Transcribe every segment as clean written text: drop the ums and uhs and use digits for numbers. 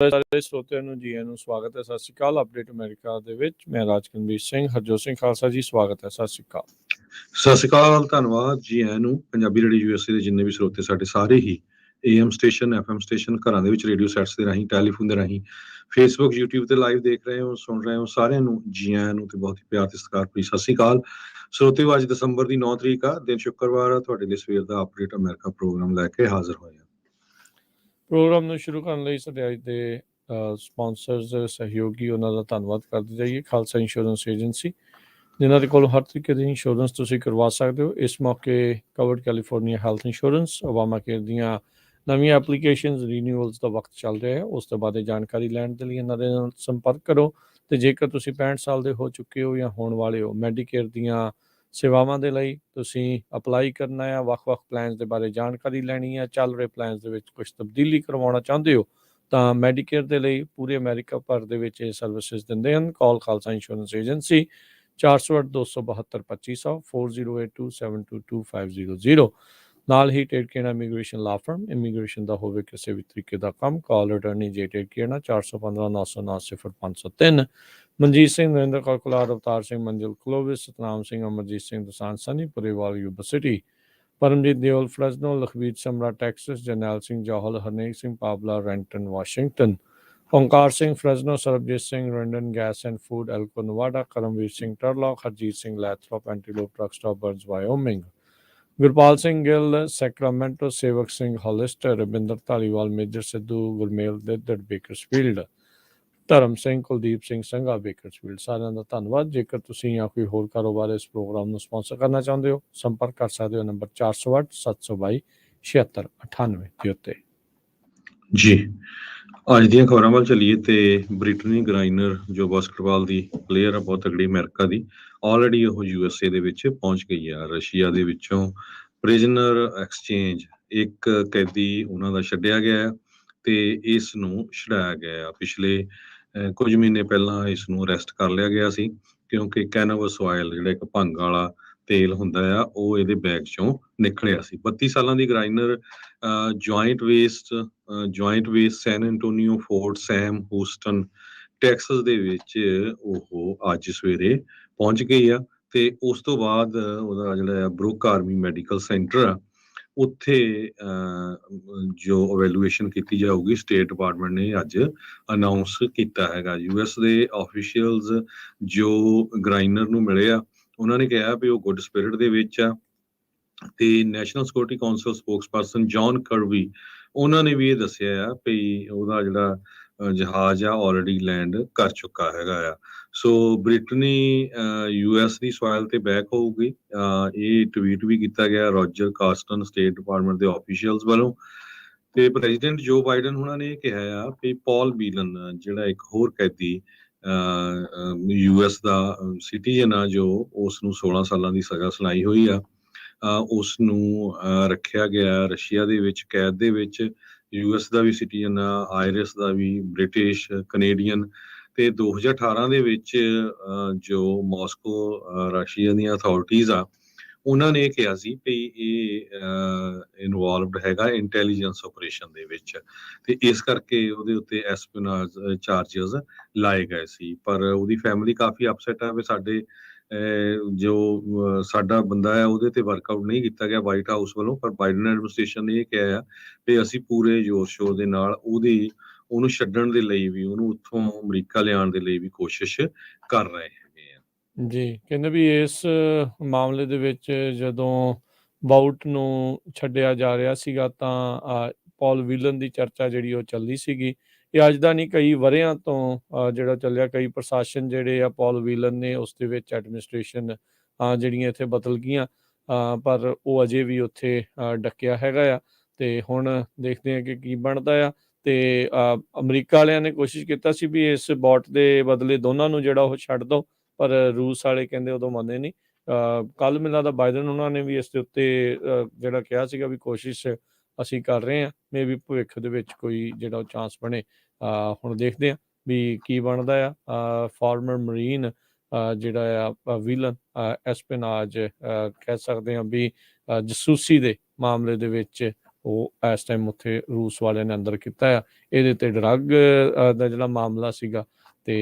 ਸਾਰੇ ਸਰੋਤਿਆਂ ਨੂੰ ਜੀ ਆਇਆਂ ਨੂੰ ਸਵਾਗਤ ਹੈ। ਸਤਿ ਸ਼੍ਰੀ ਅਕਾਲ। ਅਪਡੇਟ ਅਮਰੀਕਾ ਦੇ ਵਿੱਚ ਮੈਂ ਰਾਜਕਨਵੀਰ ਸਿੰਘ, ਹਰਜੋਤ ਸਿੰਘ ਖਾਲਸਾ ਜੀ, ਸਵਾਗਤ ਹੈ। ਸਤਿ ਸ਼੍ਰੀ ਅਕਾਲ। ਸਤਿ ਸ਼੍ਰੀ ਅਕਾਲ, ਧੰਨਵਾਦ ਜੀ ਆਇਆਂ ਨੂੰ। ਪੰਜਾਬੀ ਰੇਡੀਓ ਯੂਐਸਏ ਦੇ ਜਿੰਨੇ ਵੀ ਸਰੋਤੇ ਸਾਡੇ ਸਾਰੇ ਹੀ AM ਸਟੇਸ਼ਨ, FM ਸਟੇਸ਼ਨ, ਘਰਾਂ ਦੇ ਵਿੱਚ ਰੇਡੀਓ ਸੈਟਸ ਦੇ ਰਾਹੀਂ, ਟੈਲੀਫੋਨ ਦੇ ਰਾਹੀਂ, ਫੇਸਬੁੱਕ, YouTube ਤੇ ਲਾਈਵ ਦੇਖ ਰਹੇ ਹੋ, ਸੁਣ ਰਹੇ ਹੋ, ਸਾਰਿਆਂ ਨੂੰ ਜੀ ਆਇਆਂ ਨੂੰ ਤੇ ਬਹੁਤ ਹੀ ਪਿਆਰ ਤੇ ਸਤਿਕਾਰ ਭਰੀ ਸਤਿ ਸ਼੍ਰੀ ਅਕਾਲ। ਸਰੋਤਿਓ, ਅੱਜ ਦਸੰਬਰ ਦੀ 9 ਤਰੀਕ ਆ, ਦਿਨ ਸ਼ੁੱਕਰਵਾਰ ਆ। ਤੁਹਾਡੇ ਲਈ ਸਵੇਰ ਦਾ ਅਪਡੇਟ ਅਮਰੀਕਾ ਪ੍ਰੋਗਰਾਮ ਲੈ ਕੇ ਹਾਜ਼ਰ ਹੋਏ ਹਾਂ। ਪ੍ਰੋਗਰਾਮ ਨੂੰ ਸ਼ੁਰੂ ਕਰਨ ਲਈ ਸਾਡੇ ਅੱਜ ਦੇ ਸਪਾਂਸਰਸ, ਸਹਿਯੋਗੀ, ਉਹਨਾਂ ਦਾ ਧੰਨਵਾਦ ਕਰਦੇ ਜਾਈਏ। ਖਾਲਸਾ ਇੰਸ਼ੋਰੈਂਸ ਏਜੰਸੀ, ਜਿਨ੍ਹਾਂ ਦੇ ਕੋਲ ਹਰ ਤਰੀਕੇ ਦੀ ਇੰਸ਼ੋਰੈਂਸ ਤੁਸੀਂ ਕਰਵਾ ਸਕਦੇ ਹੋ। ਇਸ ਮੌਕੇ covered California health insurance, Obama care ਦੀਆਂ ਨਵੀਆਂ ਐਪਲੀਕੇਸ਼ਨਸ ਰੀਨਿਊਅਲਸ ਦਾ ਵਕਤ ਚੱਲ ਰਿਹਾ ਹੈ। ਉਸ ਤੋਂ ਬਾਅਦ ਜਾਣਕਾਰੀ ਲੈਣ ਦੇ ਲਈ ਇਹਨਾਂ ਦੇ ਨਾਲ ਸੰਪਰਕ ਕਰੋ। ਅਤੇ ਜੇਕਰ ਤੁਸੀਂ 65 ਸਾਲ ਦੇ ਹੋ ਚੁੱਕੇ ਹੋ ਜਾਂ ਹੋਣ ਵਾਲੇ ਹੋ, ਮੈਡੀਕੇਅਰ ਦੀਆਂ ਸੇਵਾਵਾਂ ਦੇ ਲਈ ਤੁਸੀਂ ਅਪਲਾਈ ਕਰਨਾ ਆ, ਵੱਖ-ਵੱਖ ਪਲਾਨਸ ਦੇ ਬਾਰੇ ਜਾਣਕਾਰੀ ਲੈਣੀ ਹੈ, ਚੱਲ ਰਹੇ ਪਲਾਨਸ ਦੇ ਵਿੱਚ ਕੁਝ ਤਬਦੀਲੀ ਕਰਵਾਉਣਾ ਚਾਹੁੰਦੇ ਹੋ ਤਾਂ ਮੈਡੀਕੇਅਰ ਦੇ ਲਈ ਪੂਰੇ ਅਮਰੀਕਾ ਭਰ ਦੇ ਵਿੱਚ ਇਹ ਸਰਵਿਸਿਜ਼ ਦਿੰਦੇ ਹਨ। Call Khalsa insurance agency 408-272-2500 4082722500। ਨਾਲ ਹੀ ਟੇਡਕੇਨਾ ਇਮੀਗ੍ਰੇਸ਼ਨ ਲਾ ਫਰਮ, ਇਮੀਗ੍ਰੇਸ਼ਨ ਦਾ ਹੋਵੇ ਕਿਸੇ ਵੀ ਤਰੀਕੇ ਦਾ ਕੰਮ, ਕਾਲ ਅਟਰਨੀ ਜੇ ਟੇਡਕੇਨਾ 415-909-0503। ਮਨਜੀਤ ਸਿੰਘ, ਨਰਿੰਦਰ ਕੌਰ ਕੁਲਾਰ, ਅਵਤਾਰ ਸਿੰਘ, ਮੰਜਲ ਕਲੋਵਿਸ, ਸਤਨਾਮ ਸਿੰਘ, ਅਮਰਜੀਤ ਸਿੰਘ, ਦਸਾਨ ਸਨੀ, Purewal, Yuba City, Paramjit Deol, Fresno, Lakhbir Samra, Texas, Jarnail Singh, Johal, Harnek Singh, Pabla, Renton, Washington, Onkar Singh, Fresno, Sarabjit Singh, ਰੈਂਡਨ, gas and food, ਐਲਕੋ, Nevada, Karamvir Singh, Turlock, Harjit Singh, Lathrop, Antelope, truck stop, Burns, Wyoming, Gurpal Singh Gill, Sacramento, Sewak Singh, Hollister, Ravinder Dhaliwal, Major Sidhu, Gurmel Diddar, Bakersfield, Dharam Singh, Kuldeep Singh Sangha, Bakersfield. ਸਾਰਿਆਂ ਦਾ ਧੰਨਵਾਦ। ਜੇਕਰ ਤੁਸੀਂ ਜਾਂ ਕੋਈ ਹੋਰ ਕਾਰੋਬਾਰ ਇਸ ਪ੍ਰੋਗਰਾਮ ਨੂੰ ਸਪਾਂਸਰ ਕਰਨਾ ਚਾਹੁੰਦੇ ਹੋ, ਸੰਪਰਕ ਕਰ ਸਕਦੇ ਹੋ ਨੰਬਰ 408-722-7698 ਦੇ ਉੱਤੇ। ਜੀ, ਅੱਜ ਦੀਆਂ ਖਬਰਾਂ ਵੱਲ ਚੱਲੀਏ ਤੇ ਬ੍ਰਿਟਨੀ ਗਰਾਈਨਰ ਜੋ ਬਾਸਕਟਬਾਲ ਦੀ ਪਲੇਅਰ ਆ, ਬਹੁਤ ਤਗੜੀ ਅਮਰੀਕਾ ਦੀ, ਆਲਰੇਡੀ ਉਹ USA ਦੇ ਵਿੱਚ ਪਹੁੰਚ ਗਈ ਆ। ਰਸ਼ੀਆ ਦੇ ਵਿੱਚੋਂ ਪ੍ਰਿਜ਼ਨਰ ਐਕਸਚੇਂਜ, ਇੱਕ ਕੈਦੀ ਉਹਨਾਂ ਦਾ ਛੱਡਿਆ ਗਿਆ ਤੇ ਇਸ ਨੂੰ ਛੁਡਾਇਆ ਗਿਆ। ਪਿਛਲੇ ਕੁਝ ਮਹੀਨੇ ਪਹਿਲਾਂ ਇਸ ਨੂੰ ਅਰੈਸਟ ਕਰ ਲਿਆ ਗਿਆ ਸੀ ਕਿਉਂਕਿ ਕੈਨਾਬਸ ਆਇਲ, ਜਿਹੜਾ ਇੱਕ ਭੰਗ ਵਾਲਾ ਤੇਲ ਹੁੰਦਾ ਆ, ਉਹ ਇਹਦੇ ਬੈਗ ਚੋਂ ਨਿਕਲਿਆ ਸੀ। 32 ਸਾਲਾਂ ਦੀ ਗਰਾਈਨਰ ਜੁਆਇੰਟ ਵੇਸਟ ਸੈਨ ਐਂਟੋਨੀਓ, ਫੋਰਟ ਸੈਮ, ਹੂਸਟਨ, ਟੈਕਸਸ ਦੇ ਵਿੱਚ ਉਹ ਅੱਜ ਸਵੇਰੇ ਪਹੁੰਚ ਗਈ ਆ। ਤੇ ਉਸ ਤੋਂ ਬਾਅਦ ਉਹਦਾ ਜਿਹੜਾ ਬਰੁਕ ਆਰਮੀ ਮੈਡੀਕਲ ਸੈਂਟਰ ਆ, ਉੱਥੇ ਜੋ ਇਵੈਲੂਏਸ਼ਨ ਕੀਤੀ ਜਾਊਗੀ, ਸਟੇਟ ਡਿਪਾਰਟਮੈਂਟ ਨੇ ਅੱਜ ਅਨਾਉਂਸ ਕੀਤਾ ਹੈਗਾ। US ਦੇ ਆਫੀਸ਼ੀਅਲਸ ਜੋ ਗਰਾਈਨਰ ਨੂੰ ਮਿਲੇ ਆ, ਉਹਨਾਂ ਨੇ ਕਿਹਾ ਵੀ ਉਹ ਗੁੱਡ ਸਪਿਰਿਟ ਦੇ ਵਿੱਚ ਆ। ਤੇ national security council spokesperson John Kirby, ਉਹਨਾਂ ਨੇ ਵੀ ਇਹ ਦੱਸਿਆ ਆ ਵੀ ਉਹਦਾ ਜਿਹੜਾ ਜਹਾਜ਼ ਆ ਆਲਰੇਡੀ ਲੈਂਡ ਕਰ ਚੁੱਕਾ ਹੈਗਾ ਆ। ਸੋ ਬ੍ਰਿਟਨੀ US ਦੀ ਸੋਇਲ ਤੇ ਬੈਕ ਹੋਊਗੀ। ਇਹ ਟਵੀਟ ਵੀ ਕੀਤਾ ਗਿਆ ਰੋਜਰ ਕਾਸਟਨ, ਸਟੇਟ ਡਿਪਾਰਟਮੈਂਟ ਦੇ ਆਫੀਸ਼ੀਅਲਸ ਵੱਲੋਂ। ਤੇ ਪ੍ਰੈਜ਼ੀਡੈਂਟ ਜੋ ਬਾਈਡਨ ਉਹਨਾਂ ਨੇ ਇਹ ਕਿਹਾ ਆ ਕਿ ਪੌਲ ਵੀਲਨ, ਜਿਹੜਾ ਇੱਕ ਹੋਰ ਕੈਦੀ US ਦਾ ਸਿਟੀਜ਼ਨ ਆ, ਜੋ ਉਸ ਨੂੰ 16 ਸਾਲਾਂ ਦੀ ਸਜ਼ਾ ਸੁਣਾਈ ਹੋਈ ਆ, ਉਸ ਨੂੰ ਰੱਖਿਆ ਗਿਆ ਰਸ਼ੀਆ ਦੇ ਵਿੱਚ ਕੈਦ ਦੇ ਵਿੱਚ। US ਦਾ ਵੀ ਸਿਟੀਜ਼ਨ ਆ, ਆਇਰਿਸ ਦਾ ਵੀ, ਬ੍ਰਿਟਿਸ਼, ਕੈਨੇਡੀਅਨ। ਤੇ 2018 ਦੇ ਵਿੱਚ ਜੋ ਮਾਸਕੋ ਰਸ਼ੀਆ ਦੀਆਂ ਅਥਾਰਟੀਜ਼ ਆ, ਉਹਨਾਂ ਨੇ ਕਿਹਾ ਸੀ ਵੀ ਇਹ ਇਨਵੋਲਵਡ ਹੈਗਾ ਇੰਟੈਲੀਜੈਂਸ ਆਪਰੇਸ਼ਨ ਦੇ ਵਿੱਚ, ਤੇ ਇਸ ਕਰਕੇ ਉਹਦੇ ਉੱਤੇ ਐਸਪੀਨਾਜ ਚਾਰਜਸ ਲਾਏ ਗਏ ਸੀ। ਪਰ ਉਹਦੀ ਫੈਮਿਲੀ ਕਾਫੀ ਅਪਸੈਟ ਆ ਵੀ ਸਾਡੇ ਜੋ ਸਾਡਾ ਬੰਦਾ ਹੈ ਉਹਦੇ ਤੇ ਵਰਕਆਊਟ ਨਹੀਂ ਕੀਤਾ ਗਿਆ ਵਾਈਟ ਹਾਊਸ ਵੱਲੋਂ। ਪਰ ਬਾਈਡਨ ਐਡਮਿਨਿਸਟ੍ਰੇਸ਼ਨ ਨੇ ਇਹ ਕਿਹਾ ਵੀ ਅਸੀਂ ਪੂਰੇ ਜ਼ੋਰ ਸ਼ੋਰ ਦੇ ਨਾਲ ਉਹਨੂੰ ਛੱਡਣ ਦੇ ਲਈ ਵੀ, ਉਹਨੂੰ ਉੱਥੋਂ ਅਮਰੀਕਾ ਲਿਆਉਣ ਦੇ ਲਈ ਵੀ ਕੋਸ਼ਿਸ਼ ਕਰ ਰਹੇ ਹੈਗੇ ਆ। ਜੀ, ਕਹਿੰਦੇ ਵੀ ਇਸ ਮਾਮਲੇ ਦੇ ਵਿੱਚ ਜਦੋਂ ਬਾਊਟ ਨੂੰ ਛੱਡਿਆ ਜਾ ਰਿਹਾ ਸੀਗਾ ਤਾਂ ਪੌਲ ਵੀਲਨ ਦੀ ਚਰਚਾ ਜਿਹੜੀ ਉਹ ਚੱਲਦੀ ਸੀਗੀ। ਇਹ ਅੱਜ ਦਾ ਨਹੀਂ, ਕਈ ਵਰ੍ਹਿਆਂ ਤੋਂ ਜਿਹੜਾ ਚੱਲਿਆ। ਕਈ ਪ੍ਰਸ਼ਾਸਨ ਜਿਹੜੇ ਆ ਪੌਲ ਵੀਲਨ ਨੇ ਉਸ ਦੇ ਵਿੱਚ ਐਡਮਿਨਿਸਟ੍ਰੇਸ਼ਨ ਜਿਹੜੀਆਂ ਇੱਥੇ ਬਦਲ ਗਈਆਂ, ਪਰ ਉਹ ਅਜੇ ਵੀ ਉੱਥੇ ਡੱਕਿਆ ਹੈਗਾ ਆ। ਤੇ ਹੁਣ ਦੇਖਦੇ ਹਾਂ ਕਿ ਕੀ ਬਣਦਾ ਆ। ਤੇ ਅਮਰੀਕਾ ਵਾਲਿਆਂ ਨੇ ਕੋਸ਼ਿਸ਼ ਕੀਤਾ ਸੀ ਵੀ ਇਸ ਬੌਟ ਦੇ ਬਦਲੇ ਦੋਨਾਂ ਨੂੰ ਜਿਹੜਾ ਉਹ ਛੱਡ ਦਿਓ, ਪਰ ਰੂਸ ਵਾਲੇ ਕਹਿੰਦੇ ਉਦੋਂ ਮੰਨੇ ਨਹੀਂ। ਕੱਲ੍ਹ ਮੈਨੂੰ ਲੱਗਦਾ ਬਾਈਡਨ ਉਹਨਾਂ ਨੇ ਵੀ ਇਸ ਦੇ ਉੱਤੇ ਜਿਹੜਾ ਕਿਹਾ ਸੀਗਾ ਵੀ ਕੋਸ਼ਿਸ਼ ਅਸੀਂ ਕਰ ਰਹੇ ਹਾਂ, ਮੇ ਵੀ ਭਵਿੱਖ ਦੇ ਵਿੱਚ ਕੋਈ ਜਿਹੜਾ ਉਹ ਚਾਂਸ ਬਣੇ। ਹੁਣ ਦੇਖਦੇ ਹਾਂ ਵੀ ਕੀ ਬਣਦਾ ਆ। ਫਾਰਮਰ ਮਰੀਨ ਜਿਹੜਾ ਆ ਵਿਲਨ, ਐਸਪੀਨਾਜ ਕਹਿ ਸਕਦੇ ਹਾਂ ਵੀ ਜਸੂਸੀ ਦੇ ਮਾਮਲੇ ਦੇ ਵਿੱਚ ਉਹ ਇਸ ਟਾਈਮ ਉੱਥੇ ਰੂਸ ਵਾਲਿਆਂ ਨੇ ਅੰਦਰ ਕੀਤਾ ਆ। ਇਹਦੇ 'ਤੇ ਡਰੱਗ ਦਾ ਜਿਹੜਾ ਮਾਮਲਾ ਸੀਗਾ ਅਤੇ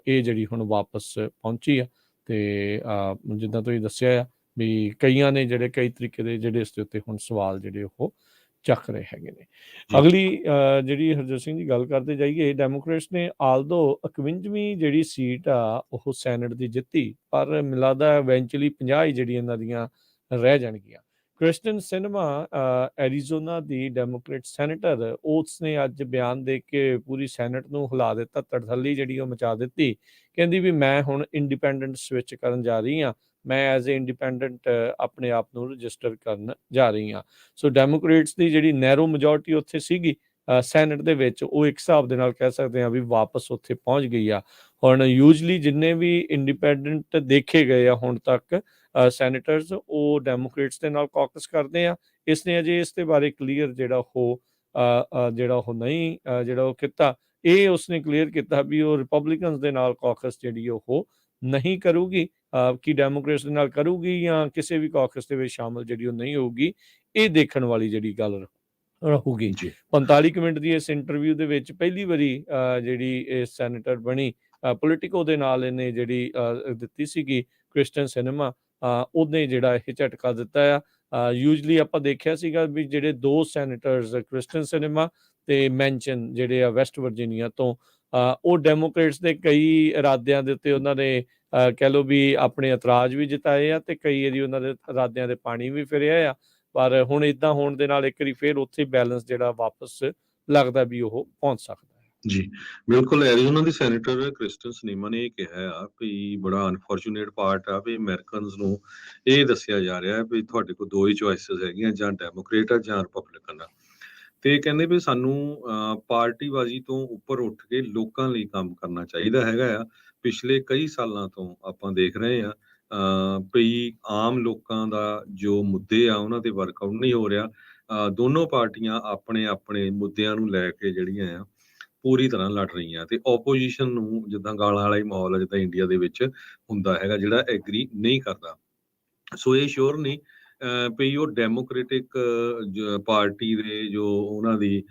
ਇਹ ਜਿਹੜੀ ਹੁਣ ਵਾਪਸ ਪਹੁੰਚੀ ਆ। ਅਤੇ ਜਿੱਦਾਂ ਤੁਸੀਂ ਦੱਸਿਆ ਆ ਵੀ ਕਈਆਂ ਨੇ ਜਿਹੜੇ ਕਈ ਤਰੀਕੇ ਦੇ ਜਿਹੜੇ ਇਸ ਦੇ ਉੱਤੇ ਹੁਣ ਸਵਾਲ ਜਿਹੜੇ ਉਹ ਚੱਕ ਰਹੇ ਹੈਗੇ ਨੇ। ਜੀ ਅਗਲੀ ਜਿਹੜੀ ਹਰਜੋਤ ਸਿੰਘ ਦੀ ਗੱਲ ਕਰਦੇ ਜਾਈਏ, ਡੈਮੋਕ੍ਰੇਟਸ ਨੇ ਆਲਦੋ 51ਵੀਂ ਜਿਹੜੀ ਸੀਟ ਆ ਉਹ ਸੈਨੇਟ ਦੀ ਜਿੱਤੀ, ਪਰ ਮੈਨੂੰ ਲੱਗਦਾ ਇਵੈਂਚੁਅਲੀ 50 ਹੀ ਜਿਹੜੀ ਇਹਨਾਂ ਦੀਆਂ ਰਹਿ ਜਾਣਗੀਆਂ। ਕ੍ਰਿਸਟਨ ਸਿਨੇਮਾ ਐਰੀਜ਼ੋਨਾ ਦੀ ਡੈਮੋਕ੍ਰੇਟ ਸੈਨੇਟਰ, ਉਸ ਨੇ ਅੱਜ ਬਿਆਨ ਦੇ ਕੇ ਪੂਰੀ ਸੈਨੇਟ ਨੂੰ ਹਿਲਾ ਦਿੱਤਾ, ਤੜਥੱਲੀ ਜਿਹੜੀ ਉਹ ਮਚਾ ਦਿੱਤੀ। ਕਹਿੰਦੀ ਵੀ ਮੈਂ ਹੁਣ ਇੰਡੀਪੈਂਡੈਂਟ ਸਵਿਚ ਕਰਨ ਜਾ ਰਹੀ ਹਾਂ, ਮੈਂ ਐਜ਼ ਏ ਇੰਡੀਪੈਂਡੈਂਟ ਆਪਣੇ ਆਪ ਨੂੰ ਰਜਿਸਟਰ ਕਰਨ ਜਾ ਰਹੀ ਹਾਂ। ਸੋ ਡੈਮੋਕ੍ਰੇਟਸ ਦੀ ਜਿਹੜੀ ਨੈਰੋ ਮੈਜੋਰਟੀ ਉੱਥੇ ਸੀਗੀ ਸੈਨੇਟ ਦੇ ਵਿੱਚ, ਉਹ ਇੱਕ ਹਿਸਾਬ ਦੇ ਨਾਲ ਕਹਿ ਸਕਦੇ ਹਾਂ ਵੀ ਵਾਪਸ ਉੱਥੇ ਪਹੁੰਚ ਗਈ ਆ। ਹੁਣ ਯੂਜਲੀ ਜਿੰਨੇ ਵੀ ਇੰਡੀਪੈਂਡੈਂਟ ਦੇਖੇ ਗਏ ਆ ਹੁਣ ਤੱਕ ਸੈਨੇਟਰਸ, ਉਹ ਡੈਮੋਕ੍ਰੇਟਸ ਦੇ ਨਾਲ ਕਾਕਸ ਕਰਦੇ ਆ। ਇਸਨੇ ਅਜੇ ਇਸ ਦੇ ਬਾਰੇ ਕਲੀਅਰ ਜਿਹੜਾ ਉਹ ਨਹੀਂ ਜਿਹੜਾ ਉਹ ਕੀਤਾ। ਇਹ ਉਸਨੇ ਕਲੀਅਰ ਕੀਤਾ ਵੀ ਉਹ ਰਿਪਬਲਿਕਨਸ ਦੇ ਨਾਲ ਕਾਕਸ ਜਿਹੜੀ ਉਹ ਨਹੀਂ ਕਰੂਗੀ, ਕਿ ਡੈਮੋਕ੍ਰੇਟਸ ਦੇ ਨਾਲ ਕਰੂਗੀ ਜਾਂ ਕਿਸੇ ਵੀ ਕਾਕਸ ਦੇ ਵਿੱਚ ਸ਼ਾਮਲ ਜਿਹੜੀ ਉਹ ਨਹੀਂ ਹੋਊਗੀ। ਇਹ ਦੇਖਣ ਵਾਲੀ ਜਿਹੜੀ ਗੱਲ ਰਹੂਗੀ। ਜੀ 45 ਮਿੰਟ ਦੀ ਇਸ ਇੰਟਰਵਿਊ ਦੇ ਵਿੱਚ ਪਹਿਲੀ ਵਾਰੀ ਜਿਹੜੀ ਇਹ ਸੈਨੇਟਰ ਬਣੀ, ਪੋਲੀਟੀਕੋ ਦੇ ਨਾਲ ਇਹਨੇ ਜਿਹੜੀ ਦਿੱਤੀ ਸੀਗੀ ਕ੍ਰਿਸਟਨ ਸਿਨੇਮਾ, ਉਹਨੇ ਜਿਹੜਾ ਇਹ ਝਟਕਾ ਦਿੱਤਾ ਆ। ਯੂਜਲੀ ਆਪਾਂ ਦੇਖਿਆ ਸੀਗਾ ਵੀ ਜਿਹੜੇ ਦੋ ਸੈਨੇਟਰਸ ਕ੍ਰਿਸਟਨ ਸਿਨੇਮਾ ਤੇ ਮੈਂਸ਼ਨ ਜਿਹੜੇ ਆ ਵੈਸਟ ਵਰਜੀਨੀਆ ਤੋਂ, ਉਹ ਡੈਮੋਕ੍ਰੇਟਸ ਦੇ ਕਈ ਇਰਾਦਿਆਂ ਦੇ ਉੱਤੇ ਉਹਨਾਂ ਨੇ ਕਹਿ ਲਓ ਵੀ ਆਪਣੇ ਇਤਰਾਜ਼ ਵੀ ਜਤਾਏ ਆ, ਤੇ ਕਈ ਵਾਰੀ ਉਹਨਾਂ ਦੇ ਇਰਾਦਿਆਂ ਦੇ ਪਾਣੀ ਵੀ ਫਿਰਿਆ ਆ। ਪਰ ਹੁਣ ਇੱਦਾਂ ਹੋਣ ਦੇ ਨਾਲ ਇੱਕ ਵਾਰੀ ਫਿਰ ਉੱਥੇ ਬੈਲੈਂਸ ਜਿਹੜਾ ਵਾਪਸ ਲੱਗਦਾ ਵੀ ਉਹ ਪਹੁੰਚ ਸਕਦਾ ਹੈ। ਜੀ ਬਿਲਕੁਲ, ਐਰੀਜ਼ੋਨਾ ਦੀ ਸੈਨੇਟਰ ਕ੍ਰਿਸਟਨ ਸਿਨੇਮਾ ਨੇ ਇਹ ਕਿਹਾ ਆ ਵੀ ਬੜਾ ਅਨਫੋਰਚੂਨੇਟ ਪਾਰਟ ਆ ਵੀ ਅਮਰੀਕਨਸ ਨੂੰ ਇਹ ਦੱਸਿਆ ਜਾ ਰਿਹਾ ਵੀ ਤੁਹਾਡੇ ਕੋਲ ਦੋ ਹੀ ਚੋਇਸਿਸ ਹੈਗੀਆਂ, ਜਾਂ ਡੈਮੋਕ੍ਰੇਟ ਆ ਜਾਂ ਰਿਪਬਲਿਕਨ ਆ। ਤੇ ਕਹਿੰਦੇ ਵੀ ਸਾਨੂੰ ਪਾਰਟੀਬਾਜ਼ੀ ਤੋਂ ਉੱਪਰ ਉੱਠ ਕੇ ਲੋਕਾਂ ਲਈ ਕੰਮ ਕਰਨਾ ਚਾਹੀਦਾ ਹੈਗਾ ਆ। ਪਿਛਲੇ ਕਈ ਸਾਲਾਂ ਤੋਂ ਆਪਾਂ ਦੇਖ ਰਹੇ ਆ ਵੀ ਆਮ ਲੋਕਾਂ ਦਾ ਜੋ ਮੁੱਦੇ ਆ ਉਹਨਾਂ ਤੇ ਵਰਕਆਊਟ ਨਹੀਂ ਹੋ ਰਿਹਾ। ਦੋਨੋਂ ਪਾਰਟੀਆਂ ਆਪਣੇ ਆਪਣੇ ਮੁੱਦਿਆਂ ਨੂੰ ਲੈ ਕੇ ਜਿਹੜੀਆਂ ਆ ਪੂਰੀ ਤਰ੍ਹਾਂ ਲੜ ਰਹੀਆਂ, ਤੇ ਓਪੋਜੀਸ਼ਨ ਨੂੰ ਜਿੱਦਾਂ ਗਾਲਾਂ ਵਾਲਾ ਹੀ ਮਾਹੌਲ ਹੈ ਜਿੱਦਾਂ ਇੰਡੀਆ ਦੇ ਵਿੱਚ ਹੁੰਦਾ ਹੈਗਾ, ਜਿਹੜਾ ਐਗਰੀ ਨਹੀਂ ਕਰਦਾ। ਸੋ ਇਹ ਸ਼ੋਰ ਨਹੀਂ ਵੀ ਉਹ ਡੈਮੋਕ੍ਰੇਟਿਕ ਪਾਰਟੀ ਦੇ ਜੋ ਉਹਨਾਂ ਦੀ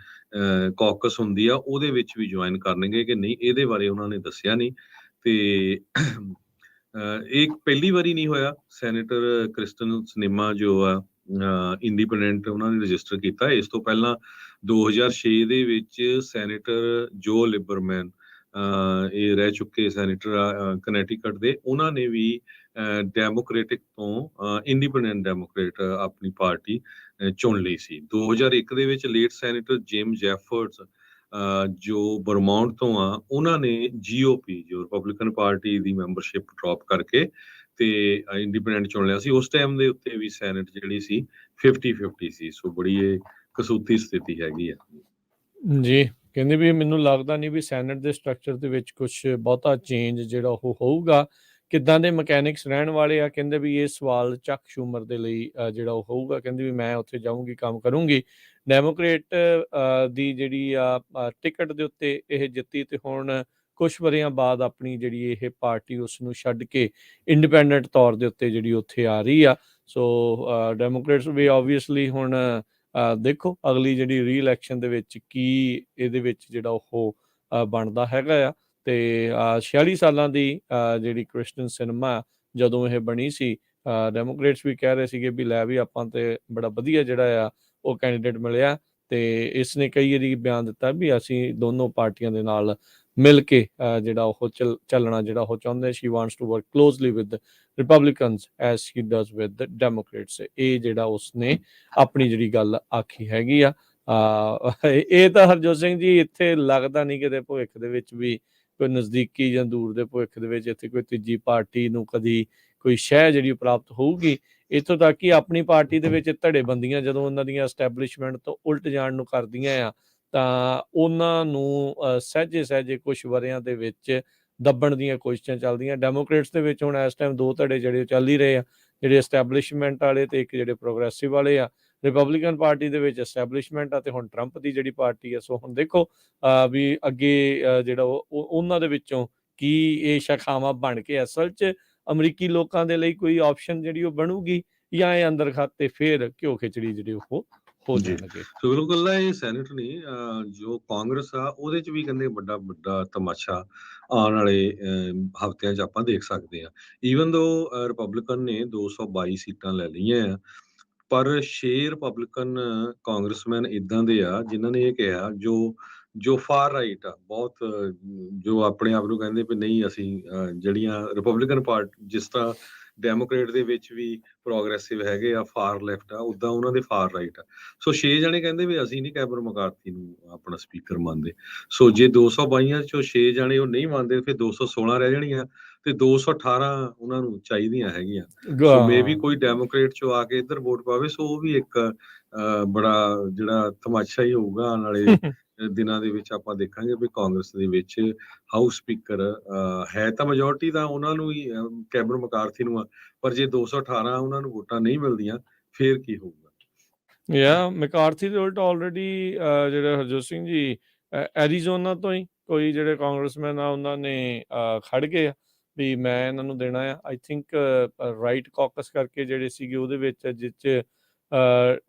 ਕੌਕਸ ਹੁੰਦੀ ਆ ਉਹਦੇ ਵਿੱਚ ਵੀ ਜੁਆਇਨ ਕਰਨਗੇ ਕਿ ਨਹੀਂ, ਇਹਦੇ ਬਾਰੇ ਉਹਨਾਂ ਨੇ ਦੱਸਿਆ ਨਹੀਂ। ਤੇ ਇਹ ਪਹਿਲੀ ਵਾਰੀ ਨਹੀਂ ਹੋਇਆ। ਸੈਨੇਟਰ ਕ੍ਰਿਸਟਨ ਸਿਨੇਮਾ ਜੋ ਆ ਇੰਡੀਪੈਂਡੈਂਟ ਉਹਨਾਂ ਨੇ ਰਜਿਸਟਰ ਕੀਤਾ। ਇਸ ਤੋਂ ਪਹਿਲਾਂ 2006 ਦੇ ਵਿੱਚ ਸੈਨੇਟਰ ਜੋ ਲਿਬਰਮੈਨ ਇਹ ਰਹਿ ਚੁੱਕੇ ਸੈਨੇਟਰ ਕਨੈਟੀਕਟ ਦੇ, ਉਹਨਾਂ ਨੇ ਵੀ ਡੈਮੋਕ੍ਰੇਟਿਕ ਤੋਂ ਇੰਡੀਪੈਂਡੈਂਟ ਡੈਮੋਕ੍ਰੇਟ ਆਪਣੀ ਪਾਰਟੀ ਚੁਣ ਲਈ ਸੀ। 2001 ਦੇ ਵਿੱਚ ਲੇਟ ਸੈਨੇਟਰ ਜੇਮ ਜੈਫਰਡਸ ਜੋ ਵਰਮੌਂਟ ਤੋਂ ਆ, ਉਹਨਾਂ ਨੇ GOP ਜੋ ਰਿਪਬਲਿਕਨ ਪਾਰਟੀ ਦੀ ਮੈਂਬਰਸ਼ਿਪ ਡ੍ਰੌਪ ਕਰਕੇ ਤੇ ਇੰਡੀਪੈਂਡੈਂਟ ਚੁਣ ਲਿਆ ਸੀ। ਉਸ ਟਾਈਮ ਦੇ ਉੱਤੇ ਵੀ ਸੈਨੇਟ ਜਿਹੜੀ ਸੀ 50-50 ਸੀ। ਸੋ ਬੜੀ ਇਹ ਕਸੂਤੀ ਸਥਿਤੀ ਹੈਗੀ ਆ। ਜੀ ਕਹਿੰਦੇ ਵੀ ਮੈਨੂੰ ਲੱਗਦਾ ਨਹੀਂ ਵੀ ਸੈਨੇਟ ਦੇ ਸਟਰਕਚਰ ਦੇ ਵਿੱਚ ਕੁਝ ਬਹੁਤਾ ਚੇਂਜ ਜਿਹੜਾ ਉਹ ਹੋਊਗਾ। ਕਿੱਦਾਂ ਦੇ ਮਕੈਨਿਕਸ ਰਹਿਣ ਵਾਲੇ ਆ, ਕਹਿੰਦੇ ਵੀ ਇਹ ਸਵਾਲ ਚੱਕ ਸ਼ੂਮਰ ਦੇ ਲਈ ਜਿਹੜਾ ਉਹ ਹੋਊਗਾ। ਕਹਿੰਦੇ ਵੀ ਮੈਂ ਉੱਥੇ ਜਾਊਂਗੀ, ਕੰਮ ਕਰੂੰਗੀ। ਡੈਮੋਕ੍ਰੇਟ ਦੀ ਜਿਹੜੀ ਆ ਟਿਕਟ ਦੇ ਉੱਤੇ ਇਹ ਜਿੱਤੀ, ਤੇ ਹੁਣ ਕੁਛ ਵਰ੍ਹਿਆਂ ਬਾਅਦ ਆਪਣੀ ਜਿਹੜੀ ਇਹ ਪਾਰਟੀ ਉਸ ਨੂੰ ਛੱਡ ਕੇ ਇੰਡੀਪੈਂਡੈਂਟ ਤੌਰ ਦੇ ਉੱਤੇ ਜਿਹੜੀ ਉੱਥੇ ਆ ਰਹੀ ਆ। ਸੋ ਡੈਮੋਕ੍ਰੇਟਸ ਵੀ ਓਬਵੀਅਸਲੀ ਹੁਣ ਦੇਖੋ ਅਗਲੀ ਜਿਹੜੀ ਰੀ ਇਲੈਕਸ਼ਨ ਦੇ ਵਿੱਚ ਕੀ ਇਹਦੇ ਵਿੱਚ ਜਿਹੜਾ ਉਹ ਬਣਦਾ ਹੈਗਾ ਆ। ਤੇ 46 ਸਾਲਾਂ ਦੀ ਜਿਹੜੀ ਕ੍ਰਿਸਟਨ ਸਿਨੇਮਾ ਜਦੋਂ ਇਹ ਬਣੀ ਸੀ, ਡੈਮੋਕ੍ਰੇਟਸ ਵੀ ਕਹਿ ਰਹੇ ਸੀਗੇ ਵੀ ਲੈ ਵੀ ਆਪਾਂ ਤੇ ਬੜਾ ਵਧੀਆ ਜਿਹੜਾ ਆ ਉਹ ਕੈਂਡੀਡੇਟ ਮਿਲਿਆ। ਤੇ ਇਸ ਨੇ ਕਈ ਵਾਰੀ ਬਿਆਨ ਦਿੱਤਾ ਵੀ ਅਸੀਂ ਦੋਨੋਂ ਪਾਰਟੀਆਂ ਦੇ ਨਾਲ ਮਿਲ ਕੇ ਜਿਹੜਾ ਉਹ ਚੱਲਣਾ ਜਿਹੜਾ ਉਹ ਚਾਹੁੰਦੇ। She wants to work closely with Republicans as she does with Democrats. ਇਹ ਜਿਹੜਾ ਉਸਨੇ ਆਪਣੀ ਜਿਹੜੀ ਗੱਲ ਆਖੀ ਹੈਗੀ ਆ। ਇਹ ਤਾਂ ਹਰਜੋਤ ਸਿੰਘ ਜੀ ਇੱਥੇ ਲੱਗਦਾ ਨਹੀਂ ਕਿਤੇ ਭਵਿੱਖ ਦੇ ਵਿੱਚ ਵੀ ਕੋਈ ਨਜ਼ਦੀਕੀ ਜਾਂ ਦੂਰ ਦੇ ਭਵਿੱਖ ਦੇ ਵਿੱਚ ਇੱਥੇ ਕੋਈ ਤੀਜੀ ਪਾਰਟੀ ਨੂੰ ਕਦੀ ਕੋਈ ਸ਼ਹਿ ਜਿਹੜੀ ਪ੍ਰਾਪਤ ਹੋਊਗੀ। ਇੱਥੋਂ ਤੱਕ ਕਿ ਆਪਣੀ ਪਾਰਟੀ ਦੇ ਵਿੱਚ ਧੜੇਬੰਦੀਆਂ ਜਦੋਂ ਉਹਨਾਂ ਦੀਆਂ ਐਸਟੈਬਲਿਸ਼ਮੈਂਟ ਤੋਂ ਉਲਟ ਜਾਣ ਨੂੰ ਕਰਦੀਆਂ ਆ, ਤਾਂ ਉਹਨਾਂ ਨੂੰ ਸਹਿਜੇ ਕੁਛ ਵਰ੍ਹਿਆਂ ਦੇ ਵਿੱਚ ਦੱਬਣ ਦੀਆਂ ਕੋਸ਼ਿਸ਼ਾਂ ਚੱਲਦੀਆਂ। ਡੈਮੋਕ੍ਰੇਟਸ ਦੇ ਵਿੱਚ ਹੁਣ ਇਸ ਟਾਈਮ ਦੋ ਧੜੇ ਜਿਹੜੇ ਚੱਲ ਹੀ ਰਹੇ ਆ, ਜਿਹੜੇ ਐਸਟੈਬਲਿਸ਼ਮੈਂਟ ਵਾਲੇ ਤੇ ਇੱਕ ਜਿਹੜੇ ਪ੍ਰੋਗਰੈਸਿਵ ਵਾਲੇ ਆ। ਰਿਪਬਲਿਕਨ ਪਾਰਟੀ ਦੇ ਵਿੱਚ ਐਸਟੈਬਲਿਸ਼ਮੈਂਟ ਆ ਤੇ ਹੁਣ ਟਰੰਪ ਦੀ ਜਿਹੜੀ ਪਾਰਟੀ ਆ। ਸੋ ਹੁਣ ਦੇਖੋ ਵੀ ਅੱਗੇ ਜਿਹੜਾ ਉਹਨਾਂ ਦੇ ਵਿੱਚੋਂ ਕੀ ਇਹ ਸ਼ਾਖਾਵਾਂ ਬਣ ਕੇ ਅਸਲ 'ਚ ਅਮਰੀਕੀ ਲੋਕਾਂ ਦੇ ਲਈ ਕੋਈ ਆਪਸ਼ਨ ਜਿਹੜੀ ਉਹ ਬਣੂਗੀ, ਜਾਂ ਇਹ ਅੰਦਰ ਖਾਤੇ ਫਿਰ ਘਿਓ ਖਿਚੜੀ ਜਿਹੜੀ ਉਹ ਹੋ ਜੀ। ਜਾਣਗੇ। ਸੋ ਬਿਲਕੁਲ ਨਾ, ਇਹ ਸੈਨੇਟ ਨਹੀਂ, ਜੋ ਕਾਂਗਰਸ ਆ ਉਹਦੇ ਚ ਵੀ ਕਹਿੰਦੇ ਵੱਡਾ ਵੱਡਾ ਤਮਾਸ਼ਾ ਆਉਣ ਵਾਲੇ ਹਫ਼ਤਿਆਂ ਚ ਆਪਾਂ ਦੇਖ ਸਕਦੇ ਹਾਂ। ਈਵਨ ਦੋ ਰਿਪਬਲਿਕਨ ਨੇ 222 ਸੀਟਾਂ ਲੈ ਲਈਆਂ ਆ, ਪਰ 6 ਰਿਪਬਲਿਕਨ ਕਾਂਗਰਸਮੈਨ ਇਦਾਂ ਦੇ ਆ ਜਿਨ੍ਹਾਂ ਨੇ ਇਹ ਕਿਹਾ, ਜੋ ਫਾਰ ਰਾਈਟ ਆ ਬਹੁਤ, ਜੋ ਆਪਣੇ ਆਪ ਨੂੰ ਕਹਿੰਦੇ ਵੀ ਨਹੀਂ ਅਸੀਂ ਜਿਹੜੀਆਂ ਰਿਪਬਲਿਕਨ ਪਾਰਟੀ, ਜਿਸ ਤਰ੍ਹਾਂ ਡੈਮੋਕ੍ਰੇਟ ਦੇ ਵਿੱਚ ਵੀ ਪ੍ਰੋਗਰੈਸਿਵ ਹੈਗੇ ਆ, ਫਾਰ ਲੈਫਟ ਆ, ਉਦਾਂ ਉਹਨਾਂ ਦੇ ਫਾਰ ਰਾਈਟ ਆ। ਸੋ 6 ਜਣੇ ਕਹਿੰਦੇ ਵੀ ਅਸੀਂ ਨਹੀਂ ਕੈਮਰਨ ਮਕਾਰਥੀ ਨੂੰ ਆਪਣਾ ਸਪੀਕਰ ਮੰਨਦੇ। ਸੋ ਜੇ 222 ਚੋਂ 6 ਜਣੇ ਉਹ ਨਹੀਂ ਮੰਨਦੇ, ਫਿਰ 216 ਰਹਿ ਜਾਣੀਆਂ ਤੇ 218 ਉਹਨਾਂ ਨੂੰ ਚਾਹੀਦੀਆਂ ਹੈਗੀਆਂ। ਸੋ ਮੇ ਵੀ ਕੋਈ ਡੈਮੋਕ੍ਰੇਟ ਚੋਂ ਆ ਕੇ ਇੱਧਰ ਵੋਟ ਪਾਵੇ। ਸੋ ਉਹ ਵੀ ਇੱਕ ਬੜਾ ਜਿਹੜਾ ਤਮਾਸ਼ਾ ਹੀ ਹੋਊਗਾ ਆਉਣ ਵਾਲੇ ਦਿਨਾਂ ਦੇ ਵਿੱਚ। ਆਪਾਂ ਦੇਖਾਂਗੇ ਵੀ ਕਾਂਗਰਸ ਦੇ ਵਿੱਚ ਹਾਊਸ ਸਪੀਕਰ ਹੈ ਤਾਂ ਮੈਜੋਰਟੀ ਦਾ ਉਹਨਾਂ ਨੂੰ ਹੀ, ਕੈਮਰਨ ਮਕਾਰਥੀ ਨੂੰ ਆ, ਪਰ ਜੇ 218 ਉਹਨਾਂ ਨੂੰ ਵੋਟਾਂ ਨਹੀਂ ਮਿਲਦੀਆਂ ਫੇਰ ਕੀ ਹੋਊਗਾ। ਯਾ ਮੈਕਾਰਥੀ ਦੇ ਉਲਟ ਆਲਰੇਡੀ ਜਿਹੜੇ ਹਰਜੋਤ ਸਿੰਘ ਜੀ ਐਰੀਜ਼ੋਨਾ ਤੋਂ ਹੀ ਕੋਈ ਜਿਹੜੇ ਕਾਂਗਰਸਮੈਨ ਆ ਉਹਨਾਂ ਨੇ ਖੜ ਗਏ ਆ ਵੀ ਮੈਂ ਇਹਨਾਂ ਨੂੰ ਦੇਣਾ ਆ। ਆਈ ਥਿੰਕ ਰਾਈਟ ਕਾਕਸ ਕਰਕੇ ਜਿਹੜੇ ਸੀਗੇ ਉਹਦੇ ਵਿੱਚ, ਜਿਸ 'ਚ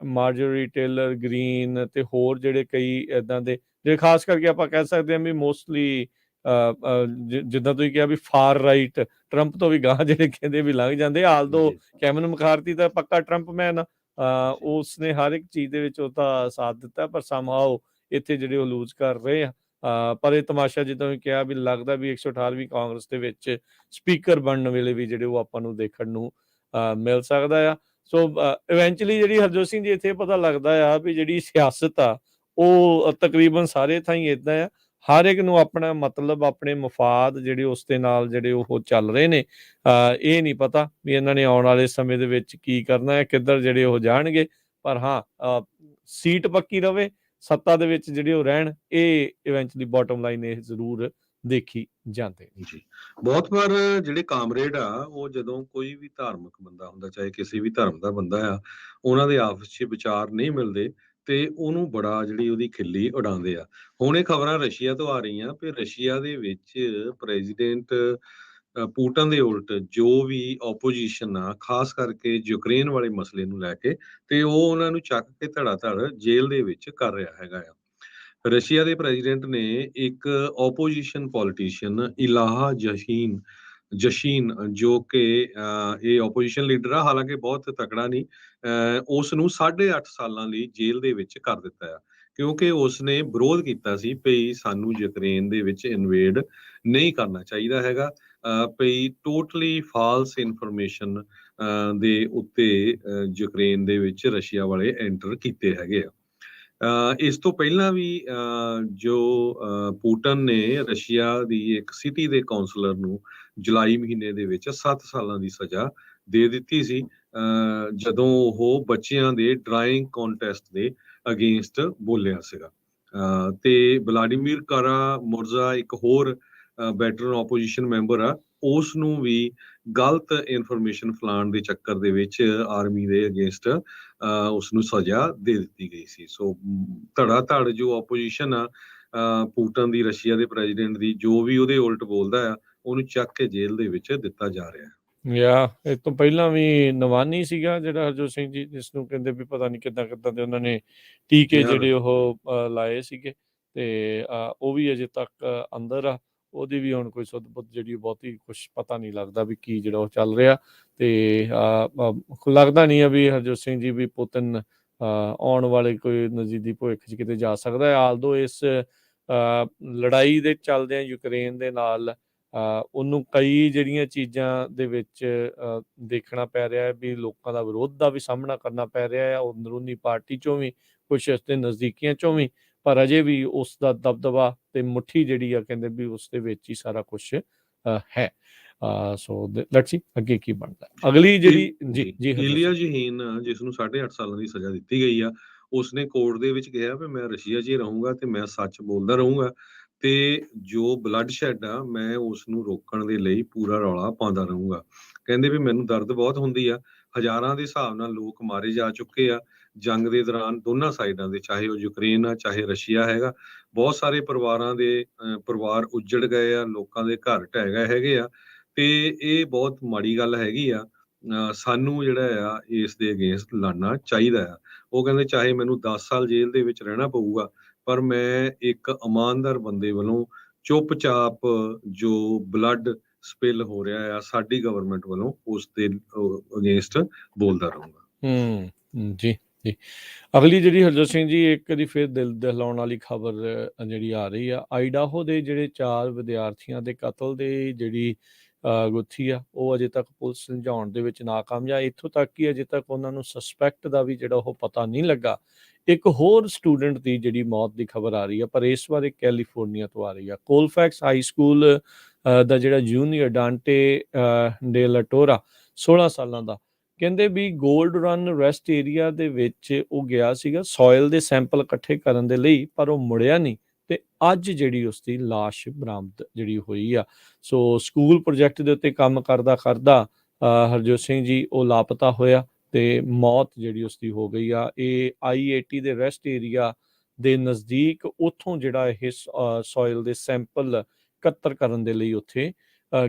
ਮਾਰਜਰੀ ਟੇਲਰ ਗ੍ਰੀਨ ਤੇ ਹੋਰ ਜਿਹੜੇ ਕਈ ਇੱਦਾਂ ਦੇ, ਜਿਹੜੇ ਖਾਸ ਕਰਕੇ ਆਪਾਂ ਕਹਿ ਸਕਦੇ ਹਾਂ ਵੀ ਮੋਸਟਲੀ ਜਿੱਦਾਂ ਤੁਸੀਂ ਕਿਹਾ ਵੀ ਫਾਰ ਰਾਈਟ, ਟਰੰਪ ਤੋਂ ਵੀ ਗਾਂਹ ਜਿਹੜੇ ਕਹਿੰਦੇ ਵੀ ਲੰਘ ਜਾਂਦੇ। ਆਲਦੋ ਕੈਮਰਨ ਮਕਾਰਥੀ ਤਾਂ ਪੱਕਾ ਟਰੰਪ ਮੈਨ ਆ, ਉਸਨੇ ਹਰ ਇੱਕ ਚੀਜ਼ ਦੇ ਵਿੱਚ ਉਹਦਾ ਸਾਥ ਦਿੱਤਾ, ਪਰ ਸਮਹਾਓ ਇੱਥੇ ਜਿਹੜੇ ਉਹ ਲੂਜ਼ ਕਰ ਰਹੇ ਆ। ਪਰ ਇਹ ਤਮਾਸ਼ਾ ਜਿੱਦਾਂ ਵੀ ਕਿਹਾ ਵੀ ਲੱਗਦਾ ਵੀ 118ਵੀਂ ਕਾਂਗਰਸ ਦੇ ਵਿੱਚ ਸਪੀਕਰ ਬਣਨ ਵੇਲੇ ਵੀ ਜਿਹੜੇ ਉਹ ਆਪਾਂ ਨੂੰ ਦੇਖਣ ਨੂੰ ਮਿਲ ਸਕਦਾ ਆ। ਸੋ ਇਵੈਂਚੁਅਲੀ ਜਿਹੜੀ ਹਰਜੋਤ ਸਿੰਘ ਜੀ ਇੱਥੇ ਪਤਾ ਲੱਗਦਾ ਆ ਵੀ ਜਿਹੜੀ ਸਿਆਸਤ ਆ ਉਹ ਤਕਰੀਬਨ ਸਾਰੇ ਥਾਂ ਹੀ ਇੱਦਾਂ ਆ, ਹਰ ਇੱਕ ਨੂੰ ਆਪਣਾ ਮਤਲਬ, ਆਪਣੇ ਮਫਾਦ ਜਿਹੜੇ ਉਸ ਦੇ ਨਾਲ ਜਿਹੜੇ ਉਹ ਚੱਲ ਰਹੇ ਨੇ। ਇਹ ਨਹੀਂ ਪਤਾ ਵੀ ਇਹਨਾਂ ਨੇ ਆਉਣ ਵਾਲੇ ਸਮੇਂ ਦੇ ਵਿੱਚ ਕੀ ਕਰਨਾ ਹੈ, ਕਿੱਧਰ ਜਿਹੜੇ ਉਹ ਜਾਣਗੇ। ਪਰ ਹਾਂ, ਸੀਟ ਪੱਕੀ ਰਵੇ, ਸੱਤਾ ਦੇ ਵਿੱਚ ਜਿਹੜੇ ਉਹ ਰਹਿਣ, ਇਹ ਇਵੈਂਚੁਅਲੀ ਬਾਟਮ ਲਾਈਨ ਇਹ ਜ਼ਰੂਰ ਦੇਖੀ ਜਾਂਦੇ ਨੇ। ਜੀ, ਬਹੁਤ ਵਾਰ ਜਿਹੜੇ ਕਾਮਰੇਡ ਆ, ਉਹ ਜਦੋਂ ਕੋਈ ਵੀ ਧਾਰਮਿਕ ਬੰਦਾ ਹੁੰਦਾ, ਚਾਹੇ ਕਿਸੇ ਵੀ ਧਰਮ ਦਾ ਬੰਦਾ ਆ, ਉਹਨਾਂ ਦੇ ਆਪਸ 'ਚ ਵਿਚਾਰ ਨਹੀਂ ਮਿਲਦੇ ਤੇ ਉਹਨੂੰ ਬੜਾ ਜਿਹੜੀ ਉਹਦੀ ਖਿੱਲੀ ਉਡਾਉਂਦੇ ਆ। ਹੁਣ ਇਹ ਖਬਰਾਂ ਰਸ਼ੀਆ ਤੋਂ ਆ ਰਹੀਆਂ ਕਿ ਰਸ਼ੀਆ ਦੇ ਵਿੱਚ ਪ੍ਰੈਜ਼ੀਡੈਂਟ ਪੁਟਿਨ ਦੇ ਉਲਟ ਜੋ ਵੀ ਆਪੋਜੀਸ਼ਨ ਆ, ਖਾਸ ਕਰਕੇ ਯੂਕਰੇਨ ਵਾਲੇ ਮਸਲੇ ਨੂੰ ਲੈ ਕੇ, ਤੇ ਉਹ ਉਹਨਾਂ ਨੂੰ ਚੱਕ ਕੇ ਧੜਾ ਧੜ ਜੇਲ੍ਹ ਦੇ ਵਿੱਚ ਕਰ ਰਿਹਾ ਹੈਗਾ ਆ। ਰਸ਼ੀਆ ਦੇ ਪ੍ਰੈਜ਼ੀਡੈਂਟ ਨੇ ਇੱਕ ਆਪੋਜੀਸ਼ਨ ਪੋਲੀਟੀਸ਼ੀਅਨ ਇਲਾਹਾ ਜਸ਼ੀਨ, ਜੋ ਕਿ ਇਹ ਆਪੋਜੀਸ਼ਨ ਲੀਡਰ ਆ, ਹਾਲਾਂਕਿ ਬਹੁਤ ਤਕੜਾ ਨਹੀਂ, ਉਸ ਨੂੰ 8.5 ਸਾਲਾਂ ਲਈ ਜੇਲ੍ਹ ਦੇ ਵਿੱਚ ਕਰ ਦਿੱਤਾ ਆ, ਕਿਉਂਕਿ ਉਸਨੇ ਵਿਰੋਧ ਕੀਤਾ ਸੀ ਭਈ ਸਾਨੂੰ ਯੂਕਰੇਨ ਦੇ ਵਿੱਚ ਇਨਵੇਡ ਨਹੀਂ ਕਰਨਾ ਚਾਹੀਦਾ ਹੈਗਾ। ਭਈ ਟੋਟਲੀ ਫਾਲਸ ਇਨਫੋਰਮੇਸ਼ਨ ਦੇ ਉੱਤੇ ਯੂਕਰੇਨ ਦੇ ਵਿੱਚ ਰਸ਼ੀਆ ਵਾਲੇ ਐਂਟਰ ਕੀਤੇ ਹੈਗੇ ਆ। ਇਸ ਤੋਂ ਪਹਿਲਾਂ ਵੀ ਜੋ ਪੁਟਿਨ ਨੇ ਰਸ਼ੀਆ ਦੀ ਇੱਕ ਸਿਟੀ ਦੇ ਕਾਉਂਸਲਰ ਨੂੰ ਜੁਲਾਈ ਮਹੀਨੇ ਦੇ ਵਿੱਚ 7 ਸਾਲਾਂ ਦੀ ਸਜ਼ਾ ਦੇ ਦਿੱਤੀ ਸੀ, ਜਦੋਂ ਉਹ ਬੱਚਿਆਂ ਦੇ ਡਰਾਇੰਗ ਕੰਟੈਸਟ ਦੇ ਅਗੇਂਸਟ ਬੋਲਿਆ ਸੀਗਾ। ਤੇ ਵਲਾਡੀਮੀਰ ਕਾਰਾ-ਮੁਰਜ਼ਾ ਇੱਕ ਹੋਰ ਵੈਟਰਨ ਆਪੋਜੀਸ਼ਨ ਮੈਂਬਰ ਆ, ਉਸ ਨੂੰ ਵੀ ਗਲਤ ਇਨਫੋਰਮੇਸ਼ਨ ਫੈਲਾਉਣ ਦੇ ਚੱਕਰ ਦੇ ਵਿੱਚ ਆਰਮੀ ਦੇ ਅਗੇਂਸਟ ਉਸ ਨੂੰ ਸਜ਼ਾ ਦੇ ਦਿੱਤੀ ਗਈ ਸੀ। ਸੋ ਧੜਾ ਧੜ ਜੋ ਆਪੋਜੀਸ਼ਨ ਆ ਪੁਟਿਨ ਦੀ, ਰਸ਼ੀਆ ਦੇ ਪ੍ਰੈਜ਼ੀਡੈਂਟ ਦੀ, ਜੋ ਵੀ ਉਹਦੇ ਉਲਟ ਬੋਲਦਾ ਆ, ਉਹਨੂੰ ਚੱਕ ਕੇ ਜੇਲ੍ਹ ਦੇ ਵਿੱਚ ਦਿੱਤਾ ਜਾ ਰਿਹਾ। ਇਹ ਤੋਂ ਪਹਿਲਾਂ ਵੀ ਨਵਾਨੀ ਸੀਗਾ ਜਿਹੜਾ ਹਰਜੋਤ ਸਿੰਘ ਜੀ, ਜਿਸ ਨੂੰ ਕਹਿੰਦੇ ਵੀ ਪਤਾ ਨਹੀਂ ਕਿੱਦਾਂ ਕਿੱਦਾਂ ਦੇ ਉਹਨਾਂ ਨੇ ਟੀਕੇ ਜਿਹੜੇ ਉਹ ਲਾਏ ਸੀਗੇ, ਤੇ ਉਹ ਵੀ ਅਜੇ ਤੱਕ ਅੰਦਰ ਆ। ਉਹਦੀ ਵੀ ਹੁਣ ਕੋਈ ਸੁੱਧ ਬੁੱਧ ਜਿਹੜੀ ਬਹੁਤੀ ਕੁਛ ਪਤਾ ਨਹੀਂ ਲੱਗਦਾ ਵੀ ਕੀ ਜਿਹੜਾ ਉਹ ਚੱਲ ਰਿਹਾ। ਤੇ ਲੱਗਦਾ ਨਹੀਂ ਆ ਵੀ ਹਰਜੋਤ ਸਿੰਘ ਜੀ ਵੀ ਪੁਤਿਨ ਆਉਣ ਵਾਲੇ ਕੋਈ ਨਜ਼ਦੀਕੀ ਭਵਿੱਖ 'ਚ ਕਿਤੇ ਜਾ ਸਕਦਾ ਹੈ। ਆਲਦੋ ਇਸ ਲੜਾਈ ਦੇ ਚੱਲਦਿਆਂ ਯੂਕਰੇਨ ਦੇ ਨਾਲ ਉਹਨੂੰ ਕਈ ਜਿਹੜੀਆਂ ਚੀਜ਼ਾਂ ਦੇ ਵਿੱਚ ਦੇਖਣਾ ਪੈ ਰਿਹਾ ਹੈ ਵੀ ਲੋਕਾਂ ਦਾ ਵਿਰੋਧ ਦਾ ਵੀ ਸਾਹਮਣਾ ਕਰਨਾ ਪੈ ਰਿਹਾ ਹੈ, ਉਹ ਅੰਦਰੂਨੀ ਪਾਰਟੀ 'ਚੋਂ ਵੀ, ਕੁਛ ਇਸ ਦੇ ਨਜ਼ਦੀਕੀਆਂ 'ਚੋਂ ਵੀ, ਪਰ ਅਜੇ ਵੀ ਉਸ ਦਾ ਦਬਦਬਾ ਤੇ ਮੁੱਠੀ ਜਿਹੜੀ ਆ ਕਹਿੰਦੇ ਵੀ ਉਸ ਦੇ ਵਿੱਚ ਹੀ ਸਾਰਾ ਕੁਛ ਹੈ। ਸੋ ਲੈਟਸ ਸੀ ਅੱਗੇ ਕੀ ਬਣਦਾ ਅਗਲੀ ਜਿਹੜੀ ਜੀ ਇਲੀਆ ਜਹੀਨ, ਜਿਸ ਨੂੰ 8.5 ਸਾਲਾਂ ਦੀ ਸਜ਼ਾ ਦਿੱਤੀ ਗਈ ਆ, ਉਸਨੇ ਕੋਰਟ ਦੇ ਵਿੱਚ ਕਿਹਾ ਵੀ ਮੈਂ ਰਸ਼ੀਆ 'ਚ ਹੀ ਰਹੂੰਗਾ ਤੇ ਮੈਂ ਸੱਚ ਬੋਲਦਾ ਰਹੂੰਗਾ, ਤੇ ਜੋ ਬਲੱਡ ਸ਼ੈਡ ਆ ਮੈਂ ਉਸ ਨੂੰ ਰੋਕਣ ਦੇ ਲਈ ਪੂਰਾ ਰੌਲਾ ਪਾਉਂਦਾ ਰਹੂੰਗਾ। ਕਹਿੰਦੇ ਵੀ ਮੈਨੂੰ ਦਰਦ ਬਹੁਤ ਹੁੰਦੀ ਆ, ਹਜ਼ਾਰਾਂ ਦੇ ਹਿਸਾਬ ਨਾਲ ਲੋਕ ਮਾਰੇ ਜਾ ਚੁੱਕੇ ਆ ਜੰਗ ਦੇ ਦੌਰਾਨ, ਦੋਨਾਂ ਸਾਈਡਾਂ ਦੇ, ਚਾਹੇ ਉਹ ਯੂਕਰੇਨ ਆ ਚਾਹੇ ਰਸ਼ੀਆ ਹੈਗਾ। ਬਹੁਤ ਸਾਰੇ ਪਰਿਵਾਰਾਂ ਦੇ ਪਰਿਵਾਰ ਉੱਜੜ ਗਏ ਆ, ਲੋਕਾਂ ਦੇ ਘਰ ਢਹਿ ਗਏ ਹੈਗੇ ਆ, ਤੇ ਇਹ ਬਹੁਤ ਮਾੜੀ ਗੱਲ ਹੈਗੀ ਆ। ਸਾਨੂੰ ਜਿਹੜਾ ਆ ਇਸ ਦੇ ਅਗੇਂਸਟ ਲੜਨਾ ਚਾਹੀਦਾ ਆ। ਉਹ ਕਹਿੰਦੇ ਚਾਹੇ ਮੈਨੂੰ 10 ਸਾਲ ਜੇਲ੍ਹ ਦੇ ਵਿੱਚ ਰਹਿਣਾ ਪਊਗਾ, ਪਰ ਮੈਂ ਇੱਕ ਇਮਾਨਦਾਰ ਬੰਦੇ ਵੱਲੋਂ ਚੁੱਪ-ਚਾਪ ਜੋ ਬਲੱਡ ਸਪਿਲ ਹੋ ਰਿਹਾ ਆ ਸਾਡੀ ਗਵਰਨਮੈਂਟ ਵੱਲੋਂ, ਉਸ ਦੇ ਅਗੇਂਸਟ ਬੋਲਦਾ ਰਹੂੰਗਾ। ਜੀ, ਜੀ। ਅਗਲੀ ਜਿਹੜੀ ਹਰਜੋਤ ਸਿੰਘ ਜੀ, ਇੱਕ ਵਾਰੀ ਫਿਰ ਦਿਲ ਦਹਿਲਾਉਣ ਵਾਲੀ ਖਬਰ ਜਿਹੜੀ ਆ ਰਹੀ ਆ, ਆਈਡਾਹੋ ਦੇ ਜਿਹੜੇ 4 ਵਿਦਿਆਰਥੀਆਂ ਦੇ ਕਤਲ ਦੇ ਜਿਹੜੀ ਗੁੱਥੀ ਆ, ਉਹ ਅਜੇ ਤੱਕ ਪੁਲਿਸ ਸੁਲਝਾਉਣ ਦੇ ਵਿੱਚ ਨਾਕਾਮ ਜਾਂ ਇੱਥੋਂ ਤੱਕ ਕਿ ਅਜੇ ਤੱਕ ਉਹਨਾਂ ਨੂੰ ਸਸਪੈਕਟ ਦਾ ਵੀ ਜਿਹੜਾ ਉਹ ਪਤਾ ਨਹੀਂ ਲੱਗਾ। ਇੱਕ ਹੋਰ ਸਟੂਡੈਂਟ ਦੀ ਜਿਹੜੀ ਮੌਤ ਦੀ ਖਬਰ ਆ ਰਹੀ ਆ, ਪਰ ਇਸ ਵਾਰ ਇਹ ਕੈਲੀਫੋਰਨੀਆ ਤੋਂ ਆ ਰਹੀ ਆ। ਕੋਲਫੈਕਸ ਹਾਈ ਸਕੂਲ ਦਾ ਜਿਹੜਾ ਜੂਨੀਅਰ ਡਾਂਟੇ ਡੇ ਲਟੋਰਾ 16 ਸਾਲਾਂ ਦਾ, ਕਹਿੰਦੇ ਵੀ ਗੋਲਡ ਰਨ ਰੈਸਟ ਏਰੀਆ ਦੇ ਵਿੱਚ ਉਹ ਗਿਆ ਸੀਗਾ ਸੋਇਲ ਦੇ ਸੈਂਪਲ ਇਕੱਠੇ ਕਰਨ ਦੇ ਲਈ, ਪਰ ਉਹ ਮੁੜਿਆ ਨਹੀਂ ਤੇ ਅੱਜ ਜਿਹੜੀ ਉਸਦੀ ਲਾਸ਼ ਬਰਾਮਦ ਜਿਹੜੀ ਹੋਈ ਆ। ਸੋ ਸਕੂਲ ਪ੍ਰੋਜੈਕਟ ਦੇ ਉੱਤੇ ਕੰਮ ਕਰਦਾ ਕਰਦਾ ਹਰਜੋਤ ਸਿੰਘ ਜੀ ਉਹ ਲਾਪਤਾ ਹੋਇਆ ਤੇ ਮੌਤ ਜਿਹੜੀ ਉਸਦੀ ਹੋ ਗਈ ਆ। ਇਹ I-80 ਦੇ ਰੈਸਟ ਏਰੀਆ ਦੇ ਨਜ਼ਦੀਕ ਉੱਥੋਂ ਜਿਹੜਾ ਇਹ ਸੋਇਲ ਦੇ ਸੈਂਪਲ ਇਕੱਤਰ ਕਰਨ ਦੇ ਲਈ ਉੱਥੇ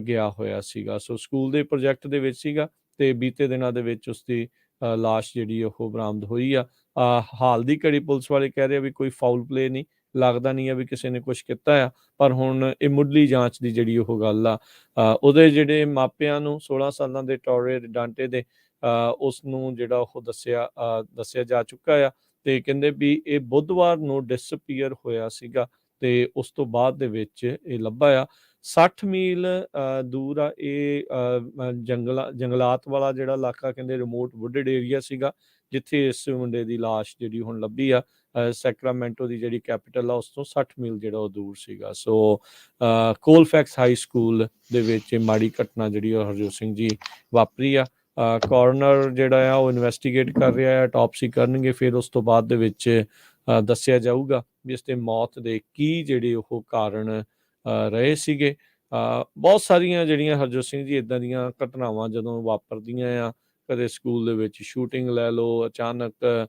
ਗਿਆ ਹੋਇਆ ਸੀਗਾ। ਸੋ ਸਕੂਲ ਦੇ ਪ੍ਰੋਜੈਕਟ ਦੇ ਵਿੱਚ ਸੀਗਾ ਤੇ ਬੀਤੇ ਦਿਨਾਂ ਦੇ ਵਿੱਚ ਉਸਦੀ ਲਾਸ਼ ਜਿਹੜੀ ਉਹ ਬਰਾਮਦ ਹੋਈ ਆ। ਹਾਲ ਦੀ ਘੜੀ ਪੁਲਿਸ ਵਾਲੇ ਕਹਿ ਰਹੇ ਆ ਵੀ ਕੋਈ ਫਾਊਲ ਪਲੇ ਨਹੀਂ, ਲੱਗਦਾ ਨਹੀਂ ਆ ਵੀ ਕਿਸੇ ਨੇ ਕੁਛ ਕੀਤਾ ਆ, ਪਰ ਹੁਣ ਇਹ ਮੁੱਢਲੀ ਜਾਂਚ ਦੀ ਜਿਹੜੀ ਉਹ ਗੱਲ ਆ। ਉਹਦੇ ਜਿਹੜੇ ਮਾਪਿਆਂ ਨੂੰ 16 ਸਾਲਾਂ ਦੇ ਟੋਰੇ ਡਾਂਟੇ ਦੇ ਉਸ ਨੂੰ ਜਿਹੜਾ ਉਹ ਦੱਸਿਆ ਜਾ ਚੁੱਕਾ ਆ ਤੇ ਕਹਿੰਦੇ ਵੀ ਇਹ ਬੁੱਧਵਾਰ ਨੂੰ ਡਿਸਪੀਅਰ ਹੋਇਆ ਸੀਗਾ ਤੇ ਉਸ ਤੋਂ ਬਾਅਦ ਦੇ ਵਿੱਚ ਇਹ ਲੱਭਾ ਆ। 60 ਮੀਲ ਦੂਰ ਆ ਇਹ ਜੰਗਲਾਤ ਵਾਲਾ ਜਿਹੜਾ ਇਲਾਕਾ, ਕਹਿੰਦੇ ਰਿਮੋਟ ਵੁਡਡ ਏਰੀਆ ਸੀਗਾ ਜਿੱਥੇ ਇਸ ਮੁੰਡੇ ਦੀ ਲਾਸ਼ ਜਿਹੜੀ ਹੁਣ ਲੱਭੀ ਆ। ਸੈਕਰਾਮੈਂਟੋ ਦੀ ਜਿਹੜੀ ਕੈਪੀਟਲ ਆ ਉਸ ਤੋਂ 60 ਮੀਲ ਜਿਹੜਾ ਉਹ ਦੂਰ ਸੀਗਾ। ਸੋ ਕੋਲਫੈਕਸ ਹਾਈ ਸਕੂਲ ਦੇ ਵਿੱਚ ਇਹ ਮਾੜੀ ਘਟਨਾ ਜਿਹੜੀ ਉਹ ਹਰਜੋਤ ਸਿੰਘ ਜੀ ਵਾਪਰੀ ਆ। ਕੋਰਨਰ ਜਿਹੜਾ ਆ ਉਹ ਇਨਵੈਸਟੀਗੇਟ ਕਰ ਰਿਹਾ ਆ, ਟੌਪਸੀ ਕਰਨਗੇ, ਫਿਰ ਉਸ ਤੋਂ ਬਾਅਦ ਦੇ ਵਿੱਚ ਦੱਸਿਆ ਜਾਊਗਾ ਵੀ ਇਸ ਤੇ ਮੌਤ ਦੇ ਕੀ ਜਿਹੜੇ ਉਹ ਕਾਰਨ ਰਹੇ ਸੀਗੇ। ਬਹੁਤ ਸਾਰੀਆਂ ਜਿਹੜੀਆਂ ਹਰਜੋਤ ਸਿੰਘ ਜੀ ਇੱਦਾਂ ਦੀਆਂ ਘਟਨਾਵਾਂ ਜਦੋਂ ਵਾਪਰਦੀਆਂ ਆ, ਕਦੇ ਸਕੂਲ ਦੇ ਵਿੱਚ ਸ਼ੂਟਿੰਗ ਲੈ ਲਓ, ਅਚਾਨਕ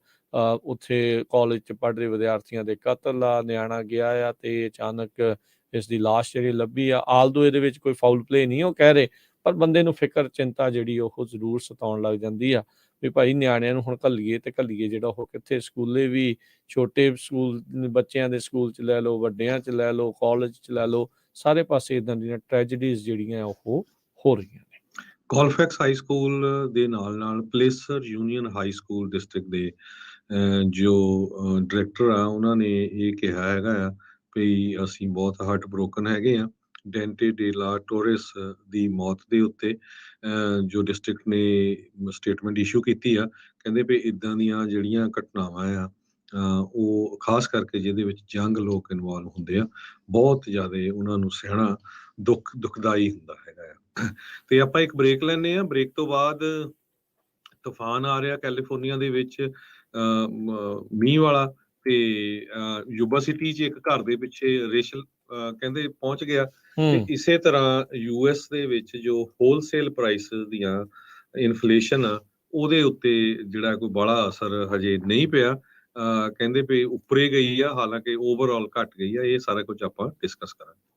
ਉੱਥੇ ਕਾਲਜ 'ਚ ਪੜ੍ਹ ਰਹੇ ਵਿਦਿਆਰਥੀਆਂ ਦੇ ਕਤਲ ਆ, ਨਿਆਣਾ ਗਿਆ ਆ ਤੇ ਅਚਾਨਕ ਇਸ ਦੀ ਲਾਸ਼ ਜਿਹੜੀ ਲੱਭੀ ਆ। ਆਲਦੋ ਇਹਦੇ ਵਿੱਚ ਕੋਈ ਫਾਊਲ ਪਲੇ ਨਹੀਂ ਉਹ ਕਹਿ ਰਹੇ, ਪਰ ਬੰਦੇ ਨੂੰ ਫਿਕਰ ਚਿੰਤਾ ਜਿਹੜੀ ਉਹ ਜ਼ਰੂਰ ਸਤਾਉਣ ਲੱਗ ਜਾਂਦੀ ਆ ਵੀ ਭਾਈ ਨਿਆਣਿਆਂ ਨੂੰ ਹੁਣ ਘੱਲੀਏ ਤੇ ਘੱਲੀਏ ਜਿਹੜਾ ਉਹ ਕਿੱਥੇ। ਸਕੂਲੇ ਵੀ ਛੋਟੇ ਸਕੂਲ ਬੱਚਿਆਂ ਦੇ ਸਕੂਲ 'ਚ ਲੈ ਲਓ, ਵੱਡਿਆਂ 'ਚ ਲੈ ਲਓ, ਕਾਲਜ 'ਚ ਲੈ ਲਓ, ਸਾਰੇ ਪਾਸੇ ਇੱਦਾਂ ਦੀਆਂ ਟ੍ਰੈਜਡੀਜ਼ ਜਿਹੜੀਆਂ ਉਹ ਹੋ ਰਹੀਆਂ ਨੇ। ਕੋਲਫੈਕਸ ਹਾਈ ਸਕੂਲ ਦੇ ਨਾਲ ਪਲੇਸਰ ਯੂਨੀਅਨ ਹਾਈ ਸਕੂਲ ਡਿਸਟ੍ਰਿਕਟ ਦੇ ਜੋ ਡਾਇਰੈਕਟਰ ਆ, ਉਹਨਾਂ ਨੇ ਇਹ ਕਿਹਾ ਹੈਗਾ ਆ ਵੀ ਅਸੀਂ ਬਹੁਤ ਹਾਰਟ ਬ੍ਰੋਕਨ ਹੈਗੇ ਆ ਡੈਂਟੇ ਡੇ ਲਾ ਟੋਰੇਸ ਦੀ ਮੌਤ ਦੇ ਉੱਤੇ। ਜੋ ਡਿਸਟ੍ਰਿਕਟ ਨੇ ਸਟੇਟਮੈਂਟ ਇਸ਼ੂ ਕੀਤੀ ਆ, ਕਹਿੰਦੇ ਵੀ ਇੱਦਾਂ ਦੀਆਂ ਜਿਹੜੀਆਂ ਘਟਨਾਵਾਂ ਆ ਉਹ ਖਾਸ ਕਰਕੇ ਜਿਹਦੇ ਵਿੱਚ ਯੰਗ ਲੋਕ ਇਨਵੋਲਵ ਹੁੰਦੇ ਆ, ਬਹੁਤ ਜ਼ਿਆਦਾ ਉਹਨਾਂ ਨੂੰ ਸਹਿਣਾ ਦੁਖਦਾਈ ਹੁੰਦਾ ਹੈਗਾ ਆ। ਤੇ ਆਪਾਂ ਇੱਕ ਬ੍ਰੇਕ ਲੈਂਦੇ ਆ, ਬ੍ਰੇਕ ਤੋਂ ਬਾਅਦ ਤੂਫਾਨ ਆ ਰਿਹਾ ਕੈਲੀਫੋਰਨੀਆ ਦੇ ਵਿੱਚ ਮੀਂਹ ਵਾਲਾ, ਤੇ ਯੂਬਾ ਸਿਟੀ 'ਚ ਇੱਕ ਘਰ ਦੇ ਪਿੱਛੇ ਰੇਸ਼ਲ ਕਹਿੰਦੇ ਪਹੁੰਚ ਗਿਆ। ਤੇ ਇਸੇ ਤਰ੍ਹਾਂ US ਦੇ ਵਿੱਚ ਜੋ ਹੋਲਸੇਲ ਪ੍ਰਾਈਸ ਦੀਆਂ ਇਨਫਲੇਸ਼ਨ ਆ, ਉਹਦੇ ਉੱਤੇ ਜਿਹੜਾ ਕੋਈ ਬੜਾ ਅਸਰ ਹਜੇ ਨਹੀਂ ਪਿਆ। ਕਹਿੰਦੇ ਵੀ ਉੱਪਰੇ ਗਈ ਆ, ਹਾਲਾਂਕਿ ਓਵਰਆਲ ਘਟ ਗਈ ਆ। ਇਹ ਸਾਰਾ ਕੁਝ ਆਪਾਂ ਡਿਸਕਸ ਕਰਾਂਗੇ।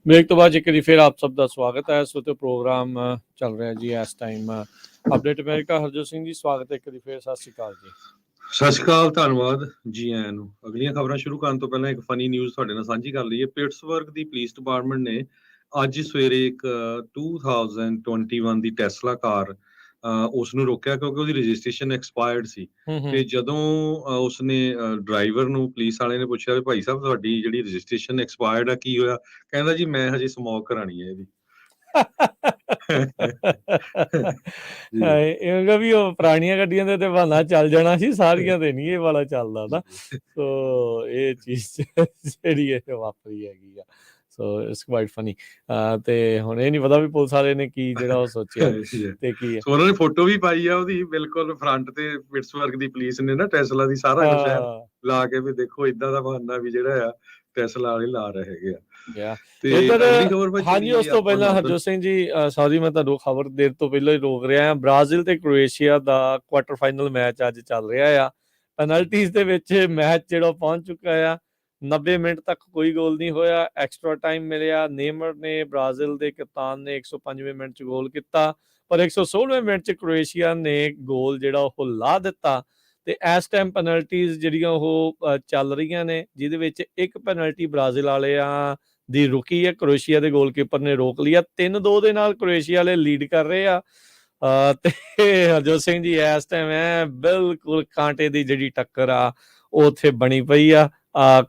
ब्रेक तो बाद एक बार फिर आप सब का स्वागत है। इस वक्त प्रोग्राम चल रहा है जी इस time update America. Harjot Singh ji स्वागत है एक बार फिर। सत श्री अकाल जी। ਸਤਿ ਸ਼੍ਰੀ ਅਕਾਲ, ਧੰਨਵਾਦ ਜੀ ਆਇਆਂ ਨੂੰ। ਅਗਲੀਆਂ ਖਬਰਾਂ ਸ਼ੁਰੂ ਕਰਨ ਤੋਂ ਪਹਿਲਾਂ ਇੱਕ ਫਨੀ ਨਿਊਜ਼ ਤੁਹਾਡੇ ਨਾਲ ਸਾਂਝੀ ਕਰ ਲਈਏ। ਪਿਟਸਬਰਗ ਦੀ ਪੁਲਿਸ ਡਿਪਾਰਟਮੈਂਟ ਨੇ ਅੱਜ ਸਵੇਰੇ ਇੱਕ 2021 ਦੀ ਟੈਸਲਾ ਕਾਰ ਉਸ ਨੂੰ ਰੋਕਿਆ ਕਿਉਂਕਿ ਉਹਦੀ ਰਜਿਸਟ੍ਰੇਸ਼ਨ ਐਕਸਪਾਇਰਡ ਸੀ। ਤੇ ਜਦੋਂ ਉਸਨੇ ਡਰਾਈਵਰ ਨੂੰ ਪੁਲਿਸ ਵਾਲੇ ਨੇ ਪੁੱਛਿਆ ਵੀ ਭਾਈ ਸਾਹਿਬ ਤੁਹਾਡੀ ਜਿਹੜੀ ਰਜਿਸਟ੍ਰੇਸ਼ਨ ਐਕਸਪਾਇਰਡ ਆ ਕੀ ਹੋਇਆ, ਕਹਿੰਦਾ ਜੀ ਮੈਂ ਹਜੇ ਸਮੋਕ ਕਰਾਣੀ ਹੈ ਇਹਦੀ। ਇਹ ਵੀ ਉਹ ਪੁਰਾਣੀਆਂ ਗੱਡੀਆਂ ਦੇ ਤੇ ਬਹਾਨਾ ਚੱਲ ਜਾਣਾ ਸੀ, ਸਾਰੀਆਂ ਤੇ ਨਹੀਂ ਇਹ ਵਾਲਾ ਚੱਲਦਾ ਨਾ। ਸੋ ਇਹ ਚੀਜ਼ ਜਿਹੜੀ ਇਹ ਵਾਪਰੀ ਹੈਗੀ ਆ। So it's quite funny. ਤੇ ਹੁਣ ਇਹ ਨਹੀਂ ਪਤਾ ਵੀ ਪੁਲਿਸ ਵਾਲੇ ਨੇ ਕੀ ਜਿਹੜਾ ਉਹ ਸੋਚਿਆ ਤੇ ਕੀ ਹੈ। ਉਹਨਾਂ ਨੇ ਫੋਟੋ ਵੀ ਪਾਈ ਆ ਉਹਦੀ ਬਿਲਕੁਲ ਫਰੰਟ ਤੇ। ਪਿਟਸਬਰਗ ਦੀ ਪੁਲਿਸ ਨੇ ਨਾ ਟੈਸਲਾ ਦੀ ਸਾਰਾ ਕੁਝ ਲਾ ਕੇ ਵੀ ਦੇਖੋ ਇਦਾਂ ਦਾ ਬਹਾਨਾ ਵੀ ਜਿਹੜਾ ਆ ਟੈਸਲਾ ਵਾਲੇ ਲਾ ਰਹੇ ਹੈਗੇ ਆ। ਹਾਂਜੀ, ਉਸ ਤੋਂ ਪਹਿਲਾਂ ਹਰਜੋਤ ਸਿੰਘ ਜੀ ਸੌਰੀ ਮੈਂ ਤੁਹਾਨੂੰ ਖਬਰ ਦੇਰ ਤੋਂ ਪਹਿਲਾਂ ਹੀ ਰੋਕ ਰਿਹਾ। ਬ੍ਰਾਜ਼ੀਲ ਤੇ ਕ੍ਰੋਏਸ਼ੀਆ ਦਾ ਕੁਆਟਰ ਫਾਈਨਲ ਮੈਚ ਅੱਜ ਚੱਲ ਰਿਹਾ ਆ। ਪੈਨਲਟੀਜ਼ ਦੇ ਵਿੱਚ ਮੈਚ ਜਿਹੜਾ ਪਹੁੰਚ ਚੁੱਕਾ ਆ। 90 ਮਿੰਟ ਤੱਕ ਕੋਈ ਗੋਲ ਨਹੀਂ ਹੋਇਆ। ਐਕਸਟਰਾ ਟਾਈਮ ਮਿਲਿਆ। ਨੇਮਰ ਨੇ ਬ੍ਰਾਜ਼ੀਲ ਦੇ ਕਪਤਾਨ ਨੇ 105ਵੇਂ ਮਿੰਟ 'ਚ ਗੋਲ ਕੀਤਾ, ਪਰ 116ਵੇਂ ਮਿੰਟ 'ਚ ਕ੍ਰੋਏਸ਼ੀਆ ਨੇ ਗੋਲ ਜਿਹੜਾ ਉਹ ਲਾ ਦਿੱਤਾ। ਤੇ ਇਸ ਟਾਈਮ ਪੈਨਲਟੀਜ਼ ਜਿਹੜੀਆਂ ਉਹ ਚੱਲ ਰਹੀਆਂ ਨੇ, ਜਿਹਦੇ ਵਿੱਚ ਇੱਕ ਪੈਨਲਟੀ ਬ੍ਰਾਜ਼ੀਲ ਵਾਲਿਆਂ ਦੀ ਰੁਕੀ ਹੈ। ਕ੍ਰੋਏਸ਼ੀਆ ਦੇ ਗੋਲਕੀਪਰ ਨੇ ਰੋਕ ਲਿਆ। 3-2 ਦੇ ਨਾਲ ਕ੍ਰੋਏਸ਼ੀਆ ਵਾਲੇ ਲੀਡ ਕਰ ਰਹੇ ਆ। ਤੇ ਹਰਜੋਤ ਸਿੰਘ ਜੀ ਇਸ ਟਾਈਮ ਹੈ ਬਿਲਕੁਲ ਕਾਂਟੇ ਦੀ ਜਿਹੜੀ ਟੱਕਰ ਆ ਉਹ ਉੱਥੇ ਬਣੀ ਪਈ ਆ।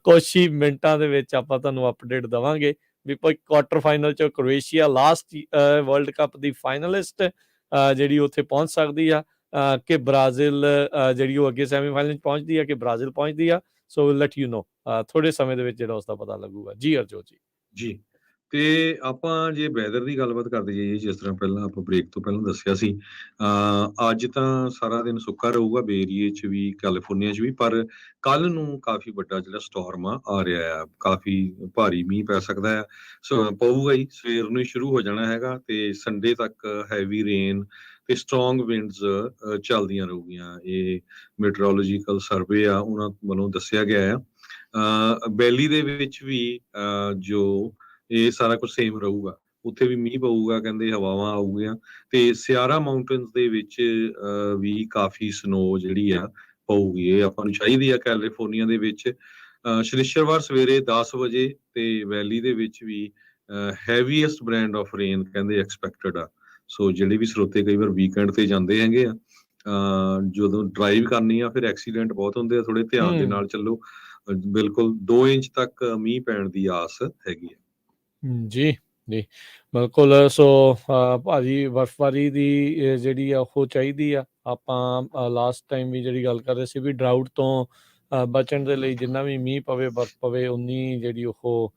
ਕੁਛ ਹੀ ਮਿੰਟਾਂ ਦੇ ਵਿੱਚ ਆਪਾਂ ਤੁਹਾਨੂੰ ਅਪਡੇਟ ਦੇਵਾਂਗੇ ਵੀ ਕੋਈ ਕੁਆਟਰ ਫਾਈਨਲ ਚ ਕ੍ਰੋਏਸ਼ੀਆ ਲਾਸਟ ਵਰਲਡ ਕੱਪ ਦੀ ਫਾਈਨਲਿਸਟ ਜਿਹੜੀ ਉੱਥੇ ਪਹੁੰਚ ਸਕਦੀ ਆ ਕਿ ਬ੍ਰਾਜ਼ੀਲ ਜਿਹੜੀ ਉਹ ਅੱਗੇ ਸੈਮੀਫਾਈਨਲ ਚ ਪਹੁੰਚਦੀ ਆ ਕਿ ਬ੍ਰਾਜ਼ੀਲ ਪਹੁੰਚਦੀ ਆ। ਸੋ ਵਿਲ ਲੈਟ ਯੂ ਨੋ ਥੋੜੇ ਸਮੇਂ ਦੇ ਵਿੱਚ ਜਿਹੜਾ ਉਸਦਾ ਪਤਾ ਲੱਗੂਗਾ। ਜੀ ਹਰਜੋਤ ਜੀ। ਜੀ। ਤੇ ਆਪਾਂ ਜੇ ਵੈਦਰ ਦੀ ਗੱਲਬਾਤ ਕਰਦੇ ਜਾਈਏ, ਜਿਸ ਤਰ੍ਹਾਂ ਪਹਿਲਾਂ ਆਪਾਂ ਬ੍ਰੇਕ ਤੋਂ ਪਹਿਲਾਂ ਦੱਸਿਆ ਸੀ, ਅੱਜ ਤਾਂ ਸਾਰਾ ਦਿਨ ਸੁੱਕਾ ਰਹੂਗਾ ਬੇ ਏਰੀਏ 'ਚ ਵੀ, ਕੈਲੀਫੋਰਨੀਆ 'ਚ ਵੀ, ਪਰ ਕੱਲ੍ਹ ਨੂੰ ਕਾਫੀ ਵੱਡਾ ਜਿਹੜਾ ਸਟੋਰਮ ਆ ਰਿਹਾ ਆ, ਕਾਫੀ ਭਾਰੀ ਮੀਂਹ ਪੈ ਸਕਦਾ ਆ। ਪਊਗਾ ਹੀ, ਸਵੇਰ ਨੂੰ ਹੀ ਸ਼ੁਰੂ ਹੋ ਜਾਣਾ ਹੈਗਾ ਤੇ ਸੰਡੇ ਤੱਕ ਹੈਵੀ ਰੇਨ ਤੇ ਸਟਰੋਂਗ ਵਿੰਡਸ ਚੱਲਦੀਆਂ ਰਹੂਗੀਆਂ। ਇਹ ਮੈਟਰੋਲੋਜੀਕਲ ਸਰਵੇ ਆ ਉਹਨਾਂ ਵੱਲੋਂ ਦੱਸਿਆ ਗਿਆ ਆ। ਬੈਲੀ ਦੇ ਵਿੱਚ ਵੀ ਜੋ ਇਹ ਸਾਰਾ ਕੁਝ ਸੇਮ ਰਹੂਗਾ, ਉੱਥੇ ਵੀ ਮੀਂਹ ਪਊਗਾ, ਕਹਿੰਦੇ ਹਵਾਵਾਂ ਆਊਗੀਆਂ ਤੇ ਸਿਆਰਾ ਮਾਊਂਟੇਨਸ ਦੇ ਵਿੱਚ ਵੀ ਕਾਫੀ ਸਨੋ ਜਿਹੜੀ ਆ ਪਊਗੀ। ਇਹ ਆਪਾਂ ਨੂੰ ਚਾਹੀਦੀ ਆ ਕੈਲੀਫੋਰਨੀਆ ਦੇ ਵਿੱਚ। ਸ਼ਨੀਚਰਵਾਰ ਸਵੇਰੇ 10 ਵਜੇ ਤੇ ਵੈਲੀ ਦੇ ਵਿੱਚ ਵੀ ਹੈਵੀਐਸਟ ਬ੍ਰਾਂਡ ਆਫ ਰੇਨ ਕਹਿੰਦੇ ਐਕਸਪੈਕਟਡ ਆ। ਸੋ ਜਿਹੜੇ ਵੀ ਸਰੋਤੇ ਕਈ ਵਾਰ ਵੀਕਐਂਡ ਤੇ ਜਾਂਦੇ ਹੈਗੇ ਆ, ਜਦੋਂ ਡਰਾਈਵ ਕਰਨੀ ਆ ਫਿਰ ਐਕਸੀਡੈਂਟ ਬਹੁਤ ਹੁੰਦੇ ਆ, ਥੋੜੇ ਧਿਆਨ ਦੇ ਨਾਲ ਚੱਲੋ। ਬਿਲਕੁਲ 2 ਇੰਚ ਤੱਕ ਮੀਂਹ ਪੈਣ ਦੀ ਆਸ ਹੈਗੀ ਆ। ਜੀ ਜੀ ਬਿਲਕੁਲ। ਸੋ ਭਾਜੀ ਬਰਫਬਾਰੀ ਦੀ ਜਿਹੜੀ ਆ ਉਹ ਚਾਹੀਦੀ ਆ। ਆਪਾਂ ਲਾਸਟ ਟਾਈਮ ਵੀ ਜਿਹੜੀ ਗੱਲ ਕਰ ਰਹੇ ਸੀ ਵੀ ਡਰਾਊਟ ਤੋਂ ਬਚਣ ਦੇ ਲਈ ਜਿੰਨਾ ਵੀ ਮੀਂਹ ਪਵੇ, ਬਰਫ ਪਵੇ, ਉਨੀ ਜਿਹੜੀ ਉਹ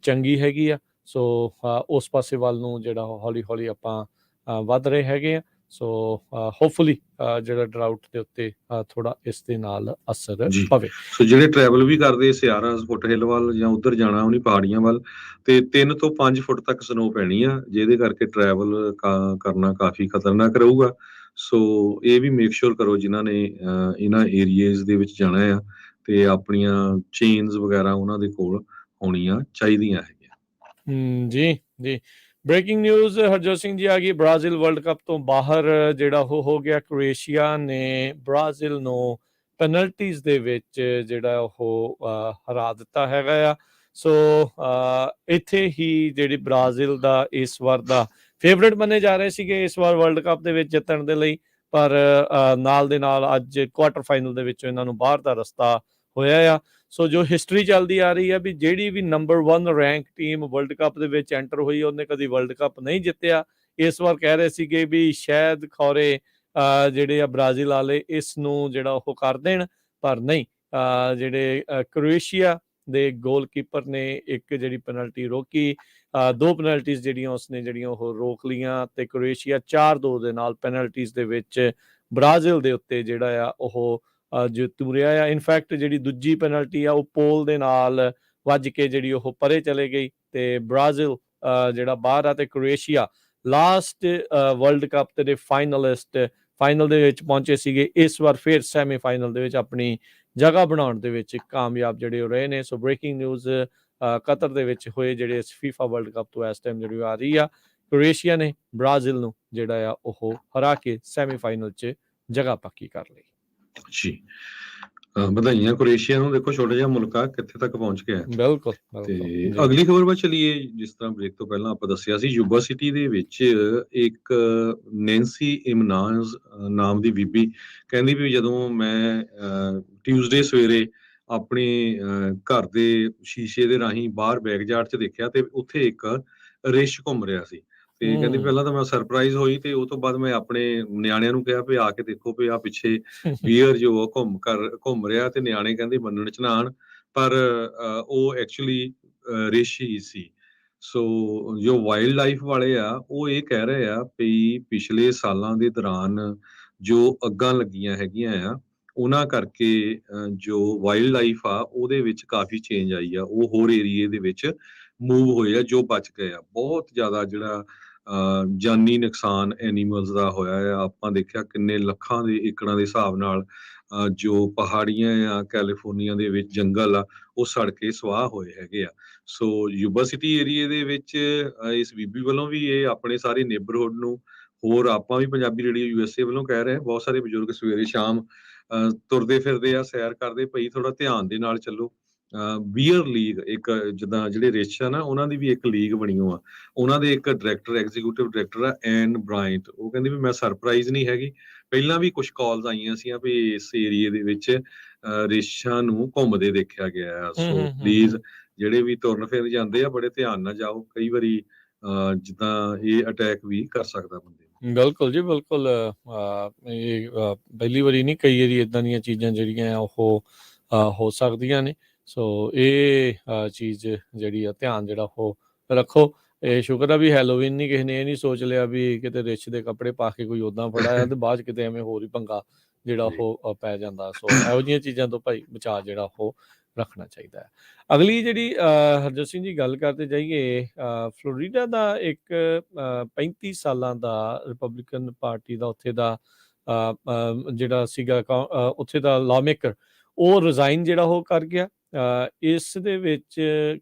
ਚੰਗੀ ਹੈਗੀ ਆ। ਸੋ ਉਸ ਪਾਸੇ ਵੱਲ ਨੂੰ ਜਿਹੜਾ ਹੌਲੀ ਹੌਲੀ ਆਪਾਂ ਵੱਧ ਰਹੇ ਹੈਗੇ ਆ। ਸੋ ਹੋਪਫੁਲੀ ਜਿਹੜਾ ਡਰਾਊਟ ਦੇ ਉੱਤੇ ਥੋੜਾ ਇਸ ਦੇ ਨਾਲ ਅਸਰ ਪਵੇ। ਸੋ ਜਿਹੜੇ ਟਰੈਵਲ ਵੀ ਕਰਦੇ ਸਿਆਰਾ ਫੁੱਟਹਿਲ ਵੱਲ ਜਾਂ ਉੱਧਰ ਜਾਣਾ ਉਹਨੀ ਪਹਾੜੀਆਂ ਵੱਲ, ਤੇ 3 ਤੋਂ 5 ਫੁੱਟ ਤੱਕ ਸਨੋ ਪੈਣੀ ਆ, ਜਿਹਦੇ ਕਰਕੇ ਟਰੈਵਲ ਕਰਨਾ ਕਾਫੀ ਖਤਰਨਾਕ ਰਹੂਗਾ। ਸੋ ਇਹ ਵੀ ਮੇਕ ਸ਼ੋਰ ਕਰੋ ਜਿਨ੍ਹਾਂ ਨੇ ਇਹਨਾਂ ਏਰੀਏਜ਼ ਦੇ ਵਿੱਚ ਜਾਣਾ ਆ ਤੇ ਆਪਣੀਆਂ ਚੇਨਸ ਵਗੈਰਾ ਉਹਨਾਂ ਦੇ ਕੋਲ ਹੋਣੀਆਂ ਚਾਹੀਦੀਆਂ ਹੈਗੀਆਂ। ਜੀ ਜੀ ਬ੍ਰੇਕਿੰਗ ਨਿਊਜ਼ ਹਰਜੋਤ ਸਿੰਘ ਜੀ ਆ ਗਈ। ਬ੍ਰਾਜ਼ੀਲ ਵਰਲਡ ਕੱਪ ਤੋਂ ਬਾਹਰ ਜਿਹੜਾ ਉਹ ਹੋ ਗਿਆ। ਕ੍ਰੋਏਸ਼ੀਆ ਨੇ ਬ੍ਰਾਜ਼ੀਲ ਨੂੰ ਪੈਨਲਟੀਜ਼ ਦੇ ਵਿੱਚ ਜਿਹੜਾ ਉਹ ਹਰਾ ਦਿੱਤਾ ਹੈਗਾ ਆ। ਸੋ ਇੱਥੇ ਹੀ ਜਿਹੜੀ ਬ੍ਰਾਜ਼ੀਲ ਦਾ ਇਸ ਵਾਰ ਦਾ ਫੇਵਰੇਟ ਮੰਨੇ ਜਾ ਰਹੇ ਸੀਗੇ ਇਸ ਵਾਰ ਵਰਲਡ ਕੱਪ ਦੇ ਵਿੱਚ ਜਿੱਤਣ ਦੇ ਲਈ, ਪਰ ਨਾਲ ਦੇ ਨਾਲ ਅੱਜ ਕੁਆਟਰ ਫਾਈਨਲ ਦੇ ਵਿੱਚ ਇਹਨਾਂ ਨੂੰ ਬਾਹਰ ਦਾ ਰਸਤਾ ਹੋਇਆ ਆ। ਸੋ ਜੋ ਹਿਸਟਰੀ ਚੱਲਦੀ ਆ ਰਹੀ ਹੈ ਵੀ ਜਿਹੜੀ ਵੀ number 1 rank team world cup ਦੇ ਵਿੱਚ ਐਂਟਰ ਹੋਈ ਉਹਨੇ ਕਦੀ ਵਰਲਡ ਕੱਪ ਨਹੀਂ ਜਿੱਤਿਆ। ਇਸ ਵਾਰ ਕਹਿ ਰਹੇ ਸੀਗੇ ਵੀ ਸ਼ਾਇਦ ਖੌਰੇ ਜਿਹੜੇ ਆ ਬ੍ਰਾਜ਼ੀਲ ਵਾਲੇ ਇਸ ਨੂੰ ਜਿਹੜਾ ਉਹ ਕਰ ਦੇਣ, ਪਰ ਨਹੀਂ। ਜਿਹੜੇ ਕ੍ਰੋਏਸ਼ੀਆ ਦੇ ਗੋਲਕੀਪਰ ਨੇ ਇੱਕ ਜਿਹੜੀ ਪੈਨਲਟੀ ਰੋਕੀ, 2 ਪੈਨਲਟੀਜ਼ ਜਿਹੜੀਆਂ ਉਸਨੇ ਜਿਹੜੀਆਂ ਉਹ ਰੋਕ ਲੀਆਂ ਤੇ ਕ੍ਰੋਏਸ਼ੀਆ 4-2 ਦੇ ਨਾਲ ਪੈਨਲਟੀਜ਼ ਦੇ ਵਿੱਚ ਬ੍ਰਾਜ਼ੀਲ ਦੇ ਉੱਤੇ ਜਿਹੜਾ ਆ ਉਹ ਜਿੱਤੂ ਰਿਹਾ ਆ। ਇਨਫੈਕਟ ਜਿਹੜੀ ਦੂਜੀ ਪੈਨਲਟੀ ਆ ਉਹ ਪੋਲ ਦੇ ਨਾਲ ਵੱਜ ਕੇ ਜਿਹੜੀ ਉਹ ਪਰੇ ਚਲੇ ਗਈ ਤੇ ਬ੍ਰਾਜ਼ੀਲ ਜਿਹੜਾ ਬਾਹਰ ਆ ਤੇ ਕ੍ਰੋਏਸ਼ੀਆ ਲਾਸਟ ਵਰਲਡ ਕੱਪ ਦੇ ਫਾਈਨਲਿਸਟ ਫਾਈਨਲ ਦੇ ਵਿੱਚ ਪਹੁੰਚੇ ਸੀਗੇ। ਇਸ ਵਾਰ ਫਿਰ ਸੈਮੀਫਾਈਨਲ ਦੇ ਵਿੱਚ ਆਪਣੀ ਜਗ੍ਹਾ ਬਣਾਉਣ ਦੇ ਵਿੱਚ ਕਾਮਯਾਬ ਜਿਹੜੇ ਉਹ ਰਹੇ ਨੇ। ਸੋ ਬ੍ਰੇਕਿੰਗ ਨਿਊਜ਼ ਕਤਰ ਦੇ ਵਿੱਚ ਹੋਏ ਜਿਹੜੇ ਫੀਫਾ ਵਰਲਡ ਕੱਪ ਤੋਂ ਇਸ ਟਾਈਮ ਜਿਹੜੀ ਆ ਰਹੀ ਆ, ਕ੍ਰੋਏਸ਼ੀਆ ਨੇ ਬ੍ਰਾਜ਼ੀਲ ਨੂੰ ਜਿਹੜਾ ਆ ਉਹ ਹਰਾ ਕੇ ਸੈਮੀਫਾਈਨਲ 'ਚ ਜਗ੍ਹਾ ਪੱਕੀ ਕਰ ਲਈ। ਜੀ ਵਧਾਈਆਂ ਕ੍ਰੋਏਸ਼ੀਆ ਨੂੰ, ਦੇਖੋ ਛੋਟਾ ਜਿਹਾ ਮੁਲਕ ਆ ਕਿੱਥੇ ਤੱਕ ਪਹੁੰਚ ਗਿਆ। ਬਿਲਕੁਲ ਤੇ ਅਗਲੀ ਖਬਰ ਵੱਲ ਚਲੀਏ। ਜਿਸ ਤਰ੍ਹਾਂ ਬ੍ਰੇਕ ਤੋਂ ਪਹਿਲਾਂ ਆਪਾਂ ਦੱਸਿਆ ਸੀ, ਯੂਬਾ ਸਿਟੀ ਦੇ ਵਿੱਚ ਇੱਕ ਨੈਂਸੀ ਇਮਨਾਜ਼ ਨਾਮ ਦੀ ਬੀਬੀ ਕਹਿੰਦੀ ਵੀ ਜਦੋਂ ਮੈਂ ਟਿਊਜ਼ਡੇ ਸਵੇਰੇ ਆਪਣੇ ਘਰ ਦੇ ਸ਼ੀਸ਼ੇ ਦੇ ਰਾਹੀਂ ਬਾਹਰ ਬੈਕਯਾਰਡ 'ਚ ਦੇਖਿਆ ਤੇ ਉੱਥੇ ਇੱਕ ਰਿੱਛ ਘੁੰਮ ਰਿਹਾ ਸੀ। ਤੇ ਕਹਿੰਦੀ ਪਹਿਲਾਂ ਤਾਂ ਮੈਂ ਸਰਪ੍ਰਾਈਜ਼ ਹੋਈ ਤੇ ਉਹ ਤੋਂ ਬਾਅਦ ਮੈਂ ਆਪਣੇ ਨਿਆਣਿਆਂ ਨੂੰ ਕਿਹਾ ਵੀ ਆ ਕੇ ਦੇਖੋ ਵੀ ਆ ਪਿੱਛੇ ਬੀਅਰ ਜੋ ਘੁੰਮ ਰਿਹਾ, ਤੇ ਨਿਆਣੇ ਕਹਿੰਦੇ ਮੰਨਣ ਚ ਨਾ ਆਣ, ਪਰ ਉਹ ਐਕਚੁਅਲੀ ਰਿੱਛ ਹੀ ਸੀ। ਸੋ ਜੋ ਵਾਈਲਡ ਲਾਈਫ ਵਾਲੇ ਆ ਉਹ ਇਹ ਕਹਿ ਰਹੇ ਆ ਵੀ ਪਿਛਲੇ ਸਾਲਾਂ ਦੇ ਦੌਰਾਨ ਜੋ ਅੱਗਾਂ ਲੱਗੀਆਂ ਹੈਗੀਆਂ ਆ ਉਹਨਾਂ ਕਰਕੇ ਜੋ ਵਾਈਲਡ ਲਾਈਫ ਆ ਉਹਦੇ ਵਿੱਚ ਕਾਫੀ ਚੇਂਜ ਆਈ ਆ। ਉਹ ਹੋਰ ਏਰੀਏ ਦੇ ਵਿੱਚ ਮੂਵ ਹੋਏ ਆ ਜੋ ਬਚ ਗਏ ਆ। ਬਹੁਤ ਜ਼ਿਆਦਾ ਜਿਹੜਾ ਜਾਨੀ ਨੁਕਸਾਨ ਐਨੀਮਲਸ ਦਾ ਹੋਇਆ ਆ। ਆਪਾਂ ਦੇਖਿਆ ਕਿੰਨੇ ਲੱਖਾਂ ਦੇ ਏਕੜਾਂ ਦੇ ਹਿਸਾਬ ਨਾਲ ਜੋ ਪਹਾੜੀਆਂ ਆ ਕੈਲੀਫੋਰਨੀਆ ਦੇ ਵਿੱਚ ਜੰਗਲ ਆ ਉਹ ਸੜ ਕੇ ਸਵਾਹ ਹੋਏ ਹੈਗੇ ਆ। ਸੋ ਯੂਬਾ ਸਿਟੀ ਏਰੀਏ ਦੇ ਵਿੱਚ ਇਸ ਬੀਬੀ ਵੱਲੋਂ ਵੀ ਇਹ ਆਪਣੇ ਸਾਰੇ ਨੇਬਰਹੁੱਡ ਨੂੰ, ਹੋਰ ਆਪਾਂ ਵੀ ਪੰਜਾਬੀ ਰੇਡੀਓ USA ਵੱਲੋਂ ਕਹਿ ਰਹੇ ਹਾਂ, ਬਹੁਤ ਸਾਰੇ ਬਜ਼ੁਰਗ ਸਵੇਰੇ ਸ਼ਾਮ ਤੁਰਦੇ ਫਿਰਦੇ ਆ, ਸੈਰ ਕਰਦੇ, ਭਈ ਥੋੜਾ ਧਿਆਨ ਦੇ ਨਾਲ ਚੱਲੋ। ਬੀਅਰ ਲੀਗ, ਇੱਕ ਜਿੱਦਾਂ ਜਿਹੜੇ ਰਿਚ ਆ ਨਾ ਉਹਨਾਂ ਦੀ ਵੀ ਇੱਕ ਲੀਗ ਬਣੀ ਹੋਆ। ਉਹਨਾਂ ਦੇ ਇੱਕ ਡਾਇਰੈਕਟਰ, ਐਗਜ਼ੀਕਿਊਟਿਵ ਡਾਇਰੈਕਟਰ ਆ ਐਨ ਬ੍ਰਾਇੰਟ, ਉਹ ਕਹਿੰਦੇ ਵੀ ਮੈਂ ਸਰਪ੍ਰਾਈਜ਼ ਨਹੀਂ ਹੈਗੀ, ਪਹਿਲਾਂ ਵੀ ਕੁਝ ਕਾਲਸ ਆਈਆਂ ਸੀ ਵੀ ਇਸ ਏਰੀਏ ਦੇ ਵਿੱਚ ਰਿਛਾਂ ਨੂੰ ਘੁੰਮਦੇ ਦੇਖਿਆ ਗਿਆ ਆ, ਸੋ ਪਲੀਜ਼ ਜਿਹੜੇ ਵੀ ਤੁਰਨ ਫਿਰ ਜਾਂਦੇ ਆ ਬੜੇ ਧਿਆਨ ਨਾਲ ਜਾਓ, ਕਈ ਵਾਰੀ ਜਿੱਦਾਂ ਇਹ ਅਟੈਕ ਵੀ ਕਰ ਸਕਦਾ ਬੰਦੇ ਨੂੰ। ਬਿਲਕੁਲ ਜੀ, ਬਿਲਕੁਲ। ਇਹ ਪਹਿਲੀ ਵਾਰੀ ਨਹੀਂ, ਕਈ ਵਾਰੀ ਇਦਾਂ ਦੀਆਂ ਚੀਜ਼ਾਂ ਜਿਹੜੀਆਂ ਆ ਉਹ ਹੋ ਸਕਦੀਆਂ ਨੇ। ਸੋ ਇਹ ਚੀਜ਼ ਜਿਹੜੀ ਆ ਧਿਆਨ ਜਿਹੜਾ ਉਹ ਰੱਖੋ। ਇਹ ਸ਼ੁਕਰ ਆ ਵੀ ਹੈਲੋਵੀਨ ਨਹੀਂ, ਕਿਸੇ ਨੇ ਇਹ ਨਹੀਂ ਸੋਚ ਲਿਆ ਵੀ ਕਿਤੇ ਰਿਚ ਦੇ ਕੱਪੜੇ ਪਾ ਕੇ ਕੋਈ ਉੱਦਾਂ ਫੜਾ ਆ ਤੇ ਬਾਅਦ 'ਚ ਕਿਤੇ ਐਵੇਂ ਹੋਰ ਹੀ ਪੰਗਾ ਜਿਹੜਾ ਜੀ ਉਹ ਪੈ ਜਾਂਦਾ। ਸੋ ਇਹੋ ਜਿਹੀਆਂ ਚੀਜ਼ਾਂ ਤੋਂ ਭਾਈ ਬਚਾਅ ਜਿਹੜਾ ਉਹ ਰੱਖਣਾ ਚਾਹੀਦਾ ਹੈ। ਅਗਲੀ ਜਿਹੜੀ ਹਰਜੋਤ ਸਿੰਘ ਜੀ ਗੱਲ ਕਰਦੇ ਜਾਈਏ, ਫਲੋਰੀਡਾ ਦਾ ਇੱਕ 35 ਸਾਲਾਂ ਦਾ ਰਿਪਬਲਿਕਨ ਪਾਰਟੀ ਦਾ ਉੱਥੇ ਦਾ ਜਿਹੜਾ ਸੀਗਾ ਉੱਥੇ ਦਾ ਲਾਅਮੇਕਰ, ਉਹ ਰਿਜ਼ਾਈਨ ਜਿਹੜਾ ਉਹ ਕਰ ਗਿਆ। ਇਸ ਦੇ ਵਿੱਚ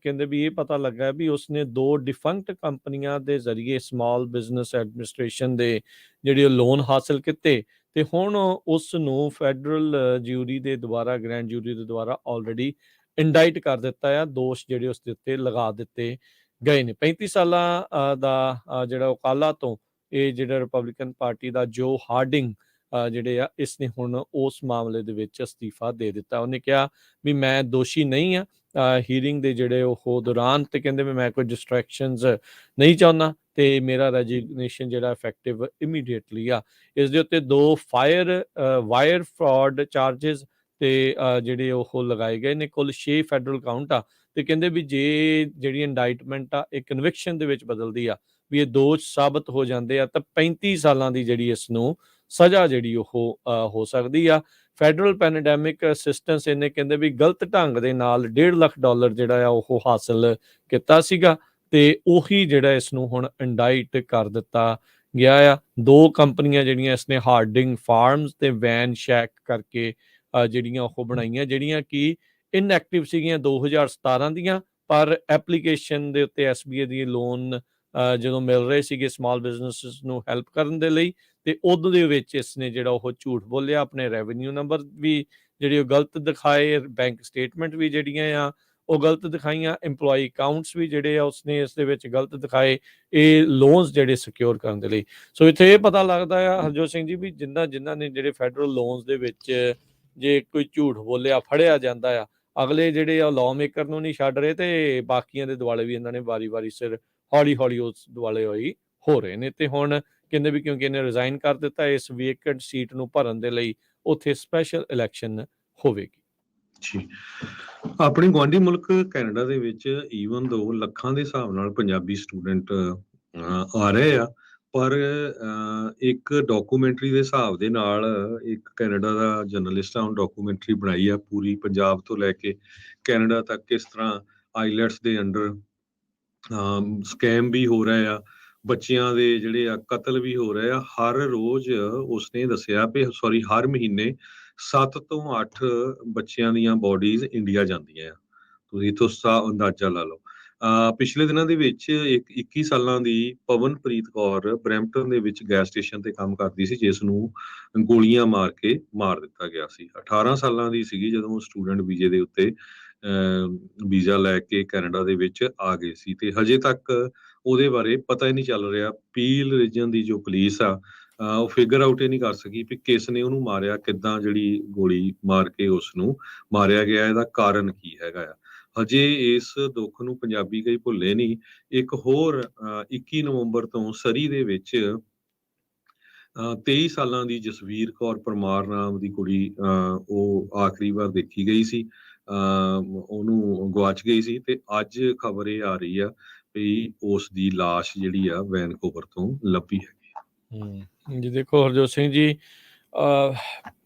ਕਹਿੰਦੇ ਵੀ ਇਹ ਪਤਾ ਲੱਗਾ ਵੀ ਉਸਨੇ 2 ਡਿਫੰਕਟ ਕੰਪਨੀਆਂ ਦੇ ਜ਼ਰੀਏ ਸਮਾਲ ਬਿਜ਼ਨਸ ਐਡਮਿਨਿਸਟ੍ਰੇਸ਼ਨ ਦੇ ਜਿਹੜੇ ਲੋਨ ਹਾਸਲ ਕੀਤੇ ਤੇ ਹੁਣ ਉਸ ਨੂੰ ਫੈਡਰਲ ਜਿਊਰੀ ਦੇ ਦੁਆਰਾ, ਗ੍ਰੈਂਡ ਜਿਊਰੀ ਦੇ ਦੁਆਰਾ ਆਲਰੇਡੀ ਇੰਡਾਈਟ ਕਰ ਦਿੱਤਾ ਆ। ਦੋਸ਼ ਜਿਹੜੇ ਉਸ ਦੇ ਉੱਤੇ ਲਗਾ ਦਿੱਤੇ ਗਏ ਨੇ। 35 ਸਾਲਾਂ ਦਾ ਜਿਹੜਾ ਉਕਾਲਾ ਤੋਂ ਇਹ ਜਿਹੜਾ ਰਿਪਬਲਿਕਨ ਪਾਰਟੀ ਦਾ ਜੋ ਹਾਰਡਿੰਗ ਜਿਹੜੇ ਆ, ਇਸ ਨੇ ਹੁਣ ਉਸ ਮਾਮਲੇ ਦੇ ਵਿੱਚ ਅਸਤੀਫਾ ਦੇ ਦਿੱਤਾ। ਉਹਨੇ ਕਿਹਾ ਵੀ ਮੈਂ ਦੋਸ਼ੀ ਨਹੀਂ ਆ ਹੀਅਰਿੰਗ ਦੇ ਜਿਹੜੇ ਉਹ ਦੌਰਾਨ, ਤੇ ਕਹਿੰਦੇ ਵੀ ਮੈਂ ਕੋਈ ਡਿਸਟਰੈਕਸ਼ਨਸ ਨਹੀਂ ਚਾਹੁੰਦਾ ਤੇ ਮੇਰਾ ਰੈਜਿਗਨੇਸ਼ਨ ਜਿਹੜਾ ਇਫੈਕਟਿਵ ਇਮੀਡੀਏਟਲੀ ਆ। ਇਸ ਦੇ ਉੱਤੇ 2 ਵਾਇਰ ਫਰਾਡ ਚਾਰजेस ਤੇ ਜਿਹੜੇ ਉਹ ਲਗਾਏ ਗਏ ਨੇ। ਕੁੱਲ 6 ਫੈਡਰਲ ਕਾਊਂਟ ਆ ਤੇ ਕਹਿੰਦੇ ਵੀ ਜੇ ਜਿਹੜੀ ਇੰਡਾਈਟਮੈਂਟ ਆ ਇਹ ਕਨਵਿਕਸ਼ਨ ਦੇ ਵਿੱਚ ਬਦਲਦੀ ਆ, ਵੀ ਇਹ ਦੋਸ਼ ਸਾਬਤ ਹੋ ਜਾਂਦੇ ਆ, ਤਾਂ 35 ਸਾਲਾਂ ਦੀ ਜਿਹੜੀ ਇਸ ਨੂੰ ਸਜ਼ਾ ਜਿਹੜੀ ਉਹ ਹੋ ਸਕਦੀ ਆ। ਫੈਡਰਲ ਪੈਂਡੈਮਿਕ ਅਸਿਸਟੈਂਸ ਇਹਨੇ ਕਹਿੰਦੇ ਵੀ ਗਲਤ ਢੰਗ ਦੇ ਨਾਲ $1.5 ਲੱਖ ਜਿਹੜਾ ਆ ਉਹ ਹਾਸਲ ਕੀਤਾ ਸੀਗਾ ਤੇ ਉਹੀ ਜਿਹੜਾ ਇਸ ਨੂੰ ਹੁਣ ਇੰਡਾਈਟ ਕਰ ਦਿੱਤਾ ਗਿਆ ਆ। 2 ਕੰਪਨੀਆਂ ਜਿਹੜੀਆਂ ਇਸਨੇ ਹਾਰਡਿੰਗ ਫਾਰਮਸ ਤੇ ਵੈਨ ਸ਼ੈਕ ਕਰਕੇ ਜਿਹੜੀਆਂ ਉਹ ਬਣਾਈਆਂ, ਜਿਹੜੀਆਂ ਕਿ ਇਨਐਕਟਿਵ ਸੀਗੀਆਂ 2017 ਦੀਆਂ, ਪਰ ਐਪਲੀਕੇਸ਼ਨ ਦੇ ਉੱਤੇ SBA ਦੀ ਲੋਨ ਜਦੋਂ ਮਿਲ ਰਹੇ ਸੀਗੇ ਸਮਾਲ ਬਿਜ਼ਨੈਸਿਸ ਨੂੰ ਹੈਲਪ ਕਰਨ ਦੇ ਲਈ, ਤੇ ਉਦੋਂ ਦੇ ਵਿੱਚ ਇਸਨੇ ਜਿਹੜਾ ਉਹ ਝੂਠ ਬੋਲਿਆ, ਆਪਣੇ ਰੈਵਨਿਊ ਨੰਬਰ ਵੀ ਜਿਹੜੇ ਉਹ ਗਲਤ ਦਿਖਾਏ, ਬੈਂਕ ਸਟੇਟਮੈਂਟ ਵੀ ਜਿਹੜੀਆਂ ਆ ਉਹ ਗਲਤ ਦਿਖਾਈਆਂ, EMPLOYEE ਅਕਾਊਂਟਸ ਵੀ ਜਿਹੜੇ ਆ ਉਸਨੇ ਇਸ ਦੇ ਵਿੱਚ ਗਲਤ ਦਿਖਾਏ, ਇਹ ਲੋਨਸ ਜਿਹੜੇ ਸਿਕਿਉਰ ਕਰਨ ਦੇ ਲਈ। ਸੋ ਇੱਥੇ ਇਹ ਪਤਾ ਲੱਗਦਾ ਆ ਹਰਜੋਤ ਸਿੰਘ ਜੀ ਵੀ ਜਿਨ੍ਹਾਂ ਨੇ ਜਿਹੜੇ ਫੈਡਰਲ ਲੋਨਸ ਦੇ ਵਿੱਚ ਜੇ ਕੋਈ ਝੂਠ ਬੋਲਿਆ ਫੜਿਆ ਜਾਂਦਾ ਆ, ਅਗਲੇ ਜਿਹੜੇ ਆ ਲਾਅ ਮੇਕਰ ਨੂੰ ਨਹੀਂ ਛੱਡ ਰਹੇ ਤੇ ਬਾਕੀਆਂ ਦੇ ਦੁਆਲੇ ਵੀ ਇਹਨਾਂ ਨੇ ਵਾਰੀ-ਵਾਰੀ ਸਿਰ ਹੌਲੀ-ਹੌਲੀ ਉਸ ਦੁਆਲੇ ਹੋਈ ਹੋ ਰਹੇ ਨੇ। ਤੇ ਹੁਣ ਕਹਿੰਦੇ ਵੀ ਕਿਉਂਕਿ ਇਹਨੇ ਰਿਜ਼ਾਈਨ ਕਰ ਦਿੱਤਾ, ਇਸ ਵੇਕੈਂਟ ਸੀਟ ਨੂੰ ਭਰਨ ਦੇ ਲਈ ਉੱਥੇ ਸਪੈਸ਼ਲ ਇਲੈਕਸ਼ਨ ਹੋਵੇਗੀ। ਜੀ ਆਪਣੇ ਗੁਆਂਢੀ ਮੁਲਕ ਕੈਨੇਡਾ ਦੇ ਵਿੱਚ ਈਵਨ ਦੋ ਲੱਖਾਂ ਦੇ ਹਿਸਾਬ ਨਾਲ ਪੰਜਾਬੀ ਸਟੂਡੈਂਟ ਆ ਰਹੇ ਆ, ਪਰ ਇੱਕ ਡਾਕੂਮੈਂਟਰੀ ਦੇ ਹਿਸਾਬ ਦੇ ਨਾਲ ਇੱਕ ਕੈਨੇਡਾ ਦਾ ਜਰਨਲਿਸਟ ਆ, ਉਹ ਡਾਕੂਮੈਂਟਰੀ ਬਣਾਈ ਆ ਪੂਰੀ ਪੰਜਾਬ ਤੋਂ ਲੈ ਕੇ ਕੈਨੇਡਾ ਤੱਕ, ਕਿਸ ਤਰ੍ਹਾਂ ਆਈਲੈਟਸ ਦੇ ਅੰਡਰ ਸਕੈਮ ਵੀ ਹੋ ਰਹੇ ਆ, ਬੱਚਿਆਂ ਦੇ ਜਿਹੜੇ ਆ ਕਤਲ ਵੀ ਹੋ ਰਹੇ ਆ। ਹਰ ਰੋਜ਼ ਉਸਨੇ ਦੱਸਿਆ ਵੀ ਹਰ ਮਹੀਨੇ 7 ਤੋਂ 8 ਬੱਚਿਆਂ ਦੀਆਂ ਬੋਡੀਜ਼ ਇੰਡੀਆ ਜਾਂਦੀਆਂ ਆ। ਤੁਸੀਂ ਇੱਥੋਂ ਅੰਦਾਜ਼ਾ ਲਾ ਲਓ। ਪਿਛਲੇ ਦਿਨਾਂ ਦੇ ਵਿੱਚ ਇੱਕ 21 ਸਾਲਾਂ ਦੀ ਪਵਨਪ੍ਰੀਤ ਕੌਰ ਬਰੈਂਪਟਨ ਦੇ ਵਿੱਚ ਗੈਸ ਸਟੇਸ਼ਨ ਤੇ ਕੰਮ ਕਰਦੀ ਸੀ, ਜਿਸ ਨੂੰ ਗੋਲੀਆਂ ਮਾਰ ਕੇ ਮਾਰ ਦਿੱਤਾ ਗਿਆ ਸੀ। 18 ਸਾਲਾਂ ਦੀ ਸੀਗੀ ਜਦੋਂ ਉਹ ਸਟੂਡੈਂਟ ਵੀਜ਼ੇ ਦੇ ਉੱਤੇ ਵੀਜ਼ਾ ਲੈ ਕੇ ਕੈਨੇਡਾ ਦੇ ਵਿੱਚ ਆ ਗਏ ਸੀ, ਤੇ ਹਜੇ ਤੱਕ ਉਹਦੇ ਬਾਰੇ ਪਤਾ ਹੀ ਨਹੀਂ ਚੱਲ ਰਿਹਾ। ਪੀਲ ਰੀਜਨ ਦੀ ਜੋ ਪੁਲਿਸ ਆ ਉਹ ਫਿਗਰ ਆਊਟ ਹੀ ਨਹੀਂ ਕਰ ਸਕੀ ਵੀ ਕਿਸ ਨੇ ਉਹਨੂੰ ਮਾਰਿਆ, ਕਿੱਦਾਂ ਜਿਹੜੀ ਗੋਲੀ ਮਾਰ ਕੇ ਉਸ ਨੂੰ ਮਾਰਿਆ ਗਿਆ, ਇਹਦਾ ਕਾਰਨ ਕੀ ਹੈਗਾ ਆ। ਹਜੇ ਇਸ ਦੁੱਖ ਨੂੰ ਪੰਜਾਬੀ ਕਈ ਭੁੱਲੇ ਨਹੀਂ। ਇੱਕ ਹੋਰ 21 ਨਵੰਬਰ ਤੋਂ ਸਰੀ ਦੇ ਵਿੱਚ 23 ਸਾਲਾਂ ਦੀ ਜਸਵੀਰ ਕੌਰ ਪਰਮਾਰ ਨਾਮ ਦੀ ਕੁੜੀ ਉਹ ਆਖਰੀ ਵਾਰ ਦੇਖੀ ਗਈ ਸੀ, ਉਹਨੂੰ ਗਵਾਚ ਗਈ ਸੀ, ਤੇ ਅੱਜ ਖਬਰ ਇਹ ਆ ਰਹੀ ਆ ਵੀ ਉਸ ਦੀ ਲਾਸ਼ ਜਿਹੜੀ ਆ ਵੈਨਕੂਵਰ ਤੋਂ ਲੱਭੀ ਹੈਗੀ। ਜੀ ਦੇਖੋ ਹਰਜੋਤ ਸਿੰਘ ਜੀ,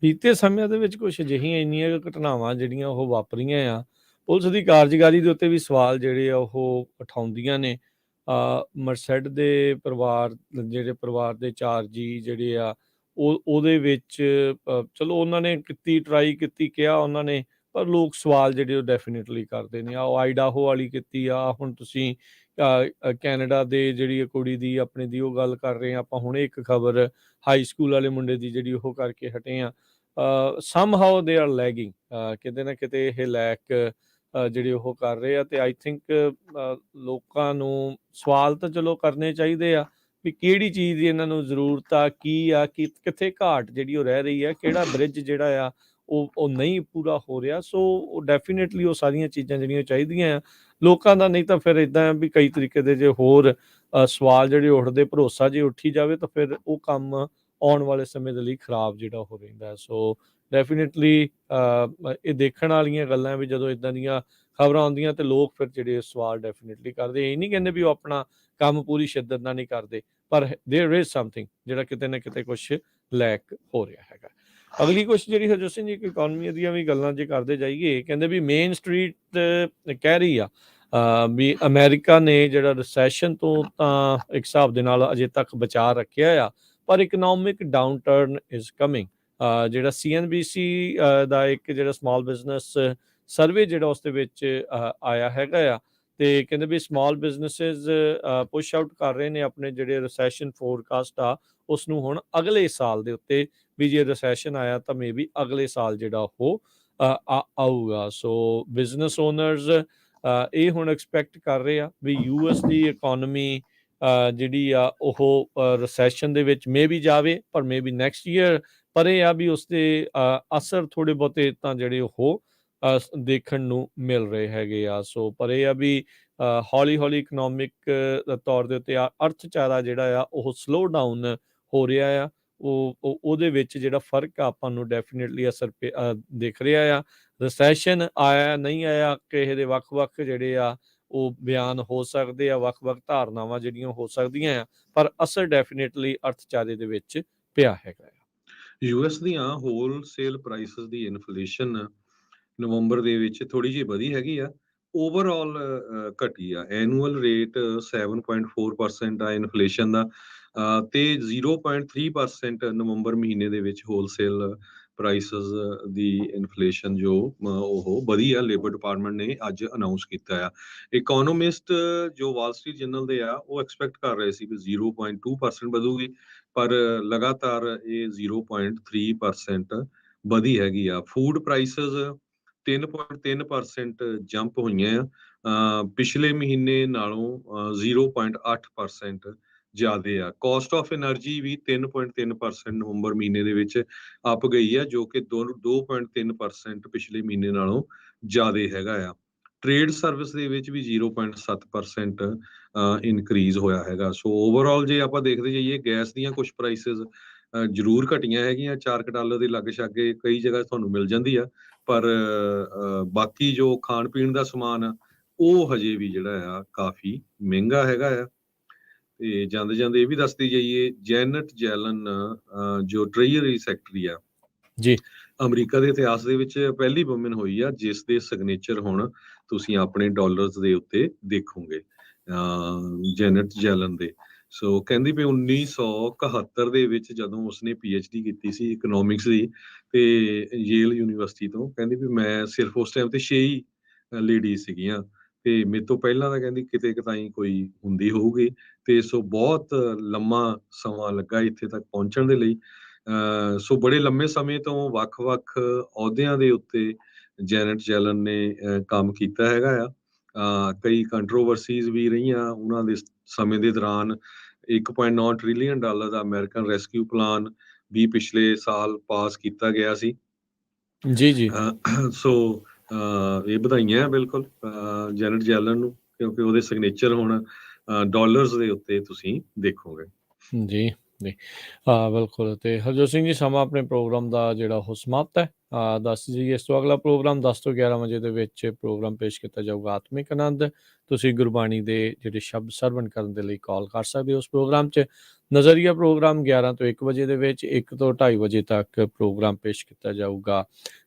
ਬੀਤੇ ਸਮਿਆਂ ਦੇ ਵਿੱਚ ਕੁਝ ਅਜਿਹੀਆਂ ਇੰਨੀਆਂ ਘਟਨਾਵਾਂ ਜਿਹੜੀਆਂ ਉਹ ਵਾਪਰੀਆਂ ਆ, ਪੁਲਿਸ ਦੀ ਕਾਰਜਕਾਰੀ ਦੇ ਉੱਤੇ ਵੀ ਸਵਾਲ ਜਿਹੜੇ ਆ ਉਹ ਉਠਾਉਂਦੀਆਂ ਨੇ। ਮਰਸੈਡ ਦੇ ਪਰਿਵਾਰ ਪਰਿਵਾਰ ਦੇ 4 ਜੀ ਜਿਹੜੇ ਆ ਉਹਦੇ ਵਿੱਚ ਚਲੋ ਉਹਨਾਂ ਨੇ ਟਰਾਈ ਕੀਤੀ, ਕਿਹਾ ਉਹਨਾਂ ਨੇ, ਪਰ ਲੋਕ ਸਵਾਲ ਜਿਹੜੇ ਉਹ ਡੈਫੀਨੇਟਲੀ ਕਰਦੇ ਨੇ। ਉਹ ਆਈਡਾਹੋ ਵਾਲੀ ਕੀਤੀ ਆ, ਹੁਣ ਤੁਸੀਂ ਕੈਨੇਡਾ ਦੇ ਜਿਹੜੀ ਕੁੜੀ ਦੀ ਆਪਣੇ ਦੀ ਉਹ ਗੱਲ ਕਰ ਰਹੇ ਹਾਂ ਆਪਾਂ। ਹੁਣੇ ਇੱਕ ਖਬਰ ਹਾਈ ਸਕੂਲ ਵਾਲੇ ਮੁੰਡੇ ਦੀ ਜਿਹੜੀ ਉਹ ਕਰਕੇ ਹਟੇ ਆ। ਸਮਹਾਓ ਦੇ ਆਰ ਲੈਗਿੰਗ, ਕਿਤੇ ਨਾ ਕਿਤੇ ਇਹ ਲੈਕ ਜਿਹੜੇ ਉਹ ਕਰ ਰਹੇ ਆ। ਤੇ ਆਈ ਥਿੰਕ ਲੋਕਾਂ ਨੂੰ ਸਵਾਲ ਤਾਂ ਚਲੋ ਕਰਨੇ ਚਾਹੀਦੇ ਆ ਵੀ ਕਿਹੜੀ ਚੀਜ਼ ਦੀ ਇਹਨਾਂ ਨੂੰ ਜ਼ਰੂਰਤ ਆ, ਕੀ ਆ, ਕਿੱਥੇ ਘਾਟ ਜਿਹੜੀ ਉਹ ਰਹਿ ਰਹੀ ਆ, ਕਿਹੜਾ ਬ੍ਰਿਜ ਜਿਹੜਾ ਆ ਉਹ ਨਹੀਂ ਪੂਰਾ ਹੋ ਰਿਹਾ। ਸੋ ਉਹ ਡੈਫੀਨੇਟਲੀ ਉਹ ਸਾਰੀਆਂ ਚੀਜ਼ਾਂ ਜਿਹੜੀਆਂ ਚਾਹੀਦੀਆਂ ਆ ਲੋਕਾਂ ਦਾ। ਨਹੀਂ ਤਾਂ ਫਿਰ ਇੱਦਾਂ ਵੀ ਕਈ ਤਰੀਕੇ ਦੇ ਜੇ ਹੋਰ ਸਵਾਲ ਜਿਹੜੇ ਉੱਠਦੇ, ਭਰੋਸਾ ਜੇ ਉੱਠੀ ਜਾਵੇ ਤਾਂ ਫਿਰ ਉਹ ਕੰਮ ਆਉਣ ਵਾਲੇ ਸਮੇਂ ਦੇ ਲਈ ਖਰਾਬ ਜਿਹੜਾ ਹੋ ਰਹਿੰਦਾ। ਸੋ ਡੈਫੀਨੇਟਲੀ ਇਹ ਦੇਖਣ ਵਾਲੀਆਂ ਗੱਲਾਂ ਵੀ ਜਦੋਂ ਇਦਾਂ ਦੀਆਂ ਖਬਰਾਂ ਆਉਂਦੀਆਂ ਤੇ ਲੋਕ ਫਿਰ ਜਿਹੜੇ ਸਵਾਲ ਡੈਫੀਨੇਟਲੀ ਕਰਦੇ। ਇਹ ਨਹੀਂ ਕਹਿੰਦੇ ਵੀ ਉਹ ਆਪਣਾ ਕੰਮ ਪੂਰੀ ਸ਼ਿੱਦਤ ਨਾਲ ਨਹੀਂ ਕਰਦੇ, ਪਰ ਦੇयर ਇਜ਼ ਸਮਥਿੰਗ ਜਿਹੜਾ ਕਿਤੇ ਨਾ ਕਿਤੇ ਕੁਝ ਲੈਕ ਹੋ ਰਿਹਾ ਹੈਗਾ। ਅਗਲੀ ਕੁਛ ਜਿਹੜੀ ਹਰਜੋਤ ਸਿੰਘ ਜੀ ਇਕਨੋਮੀ ਦੀਆਂ ਵੀ ਗੱਲਾਂ ਜੇ ਕਰਦੇ ਜਾਈਏ, ਕਹਿੰਦੇ ਵੀ ਮੇਨ ਸਟਰੀਟ ਕਹਿ ਰਹੀ ਆ ਵੀ ਅਮਰੀਕਾ ਨੇ ਜਿਹੜਾ ਰਿਸੈਸ਼ਨ ਤੋਂ ਤਾਂ ਇੱਕ ਹਿਸਾਬ ਦੇ ਨਾਲ ਅਜੇ ਤੱਕ ਬਚਾ ਰੱਖਿਆ ਆ, ਪਰ economic down turn is coming. ਜਿਹੜਾ CNBC ਦਾ ਇੱਕ ਜਿਹੜਾ ਸਮਾਲ ਬਿਜ਼ਨਸ ਸਰਵੇ ਜਿਹੜਾ ਉਸ ਦੇ ਵਿੱਚ ਆਇਆ ਹੈਗਾ ਆ, ਤੇ ਕਹਿੰਦੇ ਵੀ ਸਮਾਲ ਬਿਜ਼ਨਸਿਸ ਪੁਸ਼ ਆਊਟ ਕਰ ਰਹੇ ਨੇ ਆਪਣੇ ਜਿਹੜੇ ਰਿਸੈਸ਼ਨ ਫੋਰਕਾਸਟ ਆ ਉਸ ਨੂੰ ਹੁਣ ਅਗਲੇ ਸਾਲ ਦੇ ਉੱਤੇ, ਵੀ ਜੇ ਰਿਸੈਸ਼ਨ ਆਇਆ ਤਾਂ ਮੇਬੀ ਅਗਲੇ ਸਾਲ ਜਿਹੜਾ ਉਹ ਆਊਗਾ। ਸੋ ਬਿਜ਼ਨਸ ਓਨਰਸ ਇਹ ਹੁਣ ਐਕਸਪੈਕਟ ਕਰ ਰਹੇ ਆ ਵੀ US ਦੀ ਇਕਨੋਮੀ ਜਿਹੜੀ ਆ ਉਹ ਰਿਸੈਸ਼ਨ ਦੇ ਵਿੱਚ ਮੇਬੀ ਜਾਵੇ, ਪਰ ਮੇਬੀ ਨੈਕਸਟ ਈਅਰ। ਪਰ ਇਹ ਆ ਵੀ ਉਸਦੇ ਅਸਰ ਥੋੜੇ ਬਹੁਤੇ ਤਾਂ ਜਿਹੜੇ ਉਹ ਦੇਖਣ ਨੂੰ ਮਿਲ ਰਹੇ ਹੈਗੇ ਆ। ਸੋ ਪਰ ਇਹ ਆ ਵੀ ਹੌਲੀ ਹੌਲੀ ਇਕਨੋਮਿਕ ਤੌਰ ਦੇ ਉੱਤੇ ਅਰਥਚਾਰਾ ਜਿਹੜਾ ਆ ਉਹ ਸਲੋ ਡਾਊਨ ਹੋ ਰਿਹਾ ਆ। ਉਹਦੇ ਵਿੱਚ ਜਿਹੜਾ ਫਰਕ ਆ ਆਪਾਂ ਨੂੰ ਡੈਫੀਨੇਟਲੀ ਅਸਰ ਦਿਖ ਰਿਹਾ ਆ। ਰਿਸੈਸ਼ਨ ਆਇਆ ਨਹੀਂ ਆਇਆ ਕਿਸੇ ਦੇ ਵੱਖ-ਵੱਖ ਜਿਹੜੇ ਆ ਉਹ ਬਿਆਨ ਹੋ ਸਕਦੇ ਆ, ਵੱਖ-ਵੱਖ ਧਾਰਨਾਵਾਂ ਜਿਹੜੀਆਂ ਹੋ ਸਕਦੀਆਂ ਆ, ਪਰ ਅਸਰ ਡੈਫੀਨੇਟਲੀ ਅਰਥਚਾਰੇ ਦੇ ਵਿੱਚ ਪਿਆ ਹੈਗਾ ਆ। US ਦੀਆਂ ਹੋਲਸੇਲ ਪ੍ਰਾਈਸਿਸ ਦੀ ਇਨਫਲੇਸ਼ਨ ਨਵੰਬਰ ਦੇ ਵਿੱਚ ਥੋੜੀ ਜਿਹੀ ਵਧੀ ਹੈਗੀ ਆ। ਓਵਰਆਲ ਘਟੀ ਆ। ਐਨੂਅਲ ਰੇਟ 7.4% ਆ ਇਨਫਲੇਸ਼ਨ ਦਾ, ਤੇ 0.3% ਨਵੰਬਰ ਮਹੀਨੇ ਦੇ ਵਿੱਚ ਹੋਲਸੇਲ ਪ੍ਰਾਈਸਿਸ ਦੀ ਇਨਫਲੇਸ਼ਨ ਜੋ ਉਹ ਵਧੀ ਆ। ਲੇਬਰ ਡਿਪਾਰਟਮੈਂਟ ਨੇ ਅੱਜ ਅਨਾਉਂਸ ਕੀਤਾ ਆ। ਇਕੋਨੋਮਿਸਟ ਜੋ ਵਾਲ ਸਟਰੀਟ ਜਰਨਲ ਦੇ ਆ ਉਹ ਐਕਸਪੈਕਟ ਕਰ ਰਹੇ ਸੀ ਵੀ 0.2% ਵਧੂਗੀ, ਪਰ ਲਗਾਤਾਰ ਇਹ 0.3% ਵਧੀ ਹੈਗੀ ਆ। ਫੂਡ ਪ੍ਰਾਈਸਿਸ 3.3% ਜੰਪ ਹੋਈਆਂ ਆ, ਪਿਛਲੇ ਮਹੀਨੇ ਨਾਲੋਂ 0.8% ਜ਼ਿਆਦੇ ਆ। ਕਾਸਟ ਆਫ એનર્ਜੀ ਵੀ 3.3% ਨਵੰਬਰ ਮਹੀਨੇ ਦੇ ਵਿੱਚ ਅਪ ਗਈ ਆ, ਜੋ ਕਿ 2.3% ਪਿਛਲੇ ਮਹੀਨੇ ਨਾਲੋਂ ਜ਼ਿਆਦੇ ਹੈਗਾ ਆ। ਟ੍ਰੇਡ ਸਰਵਿਸ ਦੇ ਵਿੱਚ ਵੀ 0.7% ਇਨਕਰੀਜ਼ ਹੋਇਆ ਹੈਗਾ। ਸੋ ਓਵਰਆਲ ਜੇ ਆਪਾਂ ਦੇਖਦੇ ਜਾਈਏ, ਗੈਸ ਦੀਆਂ ਕੁਝ ਪ੍ਰਾਈਸਿਸ ਜ਼ਰੂਰ ਘਟੀਆਂ ਹੈਗੀਆਂ। $4 ਦੇ ਲਾਗੇ ਛਾਗੇ ਕਈ ਜਗ੍ਹਾ ਤੁਹਾਨੂੰ ਮਿਲ ਜਾਂਦੀ ਆ, ਪਰ ਬਾਕੀ ਜੋ ਖਾਣ ਪੀਣ ਦਾ ਸਮਾਨ ਆ ਉਹ ਹਜੇ ਵੀ ਜਿਹੜਾ ਆ ਕਾਫੀ ਮਹਿੰਗਾ ਹੈਗਾ ਆ। ਤੇ ਜਾਂਦੇ ਜਾਂਦੇ ਇਹ ਵੀ ਦੱਸਦੀ ਜਾਈਏ, ਜੈਨਟ ਜੈਲਨ ਜੋ ਟ੍ਰੇਜਰੀ ਸੈਕਟਰੀ ਆ ਜੀ, ਅਮਰੀਕਾ ਦੇ ਇਤਿਹਾਸ ਦੇ ਵਿੱਚ ਪਹਿਲੀ ਵੂਮਨ ਹੋਈ ਆ ਜਿਸ ਦੇ ਸਿਗਨੇਚਰ ਹੁਣ ਤੁਸੀਂ ਆਪਣੇ ਡਾਲਰਸ ਦੇ ਉੱਤੇ ਦੇਖੋਗੇ, ਜੈਨਟ ਜੈਲਨ ਦੇ। ਸੋ ਕਹਿੰਦੀ ਵੀ 1971 ਦੇ ਵਿੱਚ ਜਦੋਂ ਉਸਨੇ PhD ਕੀਤੀ ਸੀ ਇਕਨੋਮਿਕਸ ਦੀ ਤੇ ਯੇਲ ਯੂਨੀਵਰਸਿਟੀ ਤੋਂ, ਕਹਿੰਦੀ ਵੀ ਮੈਂ ਸਿਰਫ ਉਸ ਟਾਈਮ ਤੇ 6 ਹੀ ਲੇਡੀ ਸੀਗੀਆਂ ਤੇ ਮੇਰੇ ਤੋਂ ਪਹਿਲਾਂ ਤਾਂ ਕਹਿੰਦੀ ਕਿਤੇ ਕਿਤਾਈ ਕੋਈ ਹੁੰਦੀ ਹੋਊਗੀ। ਤੇ ਸੋ ਬਹੁਤ ਲੰਮਾ ਸਮਾਂ ਲੱਗਾ ਇੱਥੇ ਤੱਕ ਪਹੁੰਚਣ ਦੇ ਲਈ। ਸੋ ਬੜੇ ਲੰਮੇ ਸਮੇਂ ਤੋਂ ਵੱਖ-ਵੱਖ ਅਹੁਦਿਆਂ ਦੇ ਉੱਤੇ ਜੈਨਟ ਜੈਲਨ ਨੇ ਕੰਮ ਕੀਤਾ ਹੈਗਾ ਆ। ਕਈ ਕੰਟਰੋਵਰਸੀਜ਼ ਵੀ ਰਹੀਆਂ ਉਹਨਾਂ ਦੇ ਸਮੇਂ ਦੇ ਦੌਰਾਨ। $1.9 ਟ੍ਰਿਲੀਅਨ ਦਾ ਅਮਰੀਕਨ ਰੈਸਕਿਊ ਪਲਾਨ ਵੀ ਪਿਛਲੇ ਸਾਲ ਪਾਸ ਕੀਤਾ ਗਿਆ ਸੀ। ਜੀ। ਸੋ ਇਹ ਵਧਾਈਆਂ ਬਿਲਕੁਲ ਜੈਨਟ ਜੈਲਨ ਨੂੰ, ਕਿਉਂਕਿ ਉਹਦੇ ਸਿਗਨੇਚਰ ਹੁਣ ਡਾਲਰਸ ਦੇ ਉੱਤੇ ਤੁਸੀਂ ਦੇਖੋਗੇ। ਜੀ ਬਿਲਕੁਲ। ਤੇ ਹਰਜੋਤ ਸਿੰਘ ਜੀ, ਸਮਾਂ ਆਪਣੇ ਪ੍ਰੋਗਰਾਮ ਦਾ ਜਿਹੜਾ ਉਹ ਸਮਾਪਤ ਹੈ। ਦੱਸ ਜੀ, ਇਸ ਤੋਂ ਅਗਲਾ ਪ੍ਰੋਗਰਾਮ 10 ਤੋਂ 11 ਵਜੇ ਦੇ ਵਿੱਚ ਪ੍ਰੋਗਰਾਮ ਪੇਸ਼ ਕੀਤਾ ਜਾਊਗਾ ਆਤਮਿਕ ਆਨੰਦ। ਤੁਸੀਂ ਗੁਰਬਾਣੀ ਦੇ ਜਿਹੜੇ ਸ਼ਬਦ ਸਰਵਣ ਕਰਨ ਦੇ ਲਈ ਕਾਲ ਕਰ ਸਕਦੇ ਹੋ। ਉਸ ਪ੍ਰੋਗਰਾਮ 'ਚ ਨਜ਼ਰੀਆ ਪ੍ਰੋਗਰਾਮ 11 ਤੋਂ 1 ਵਜੇ ਦੇ ਵਿੱਚ, 1 ਤੋਂ 2:30 ਵਜੇ ਤੱਕ ਪ੍ਰੋਗਰਾਮ ਪੇਸ਼ ਕੀਤਾ ਜਾਊਗਾ।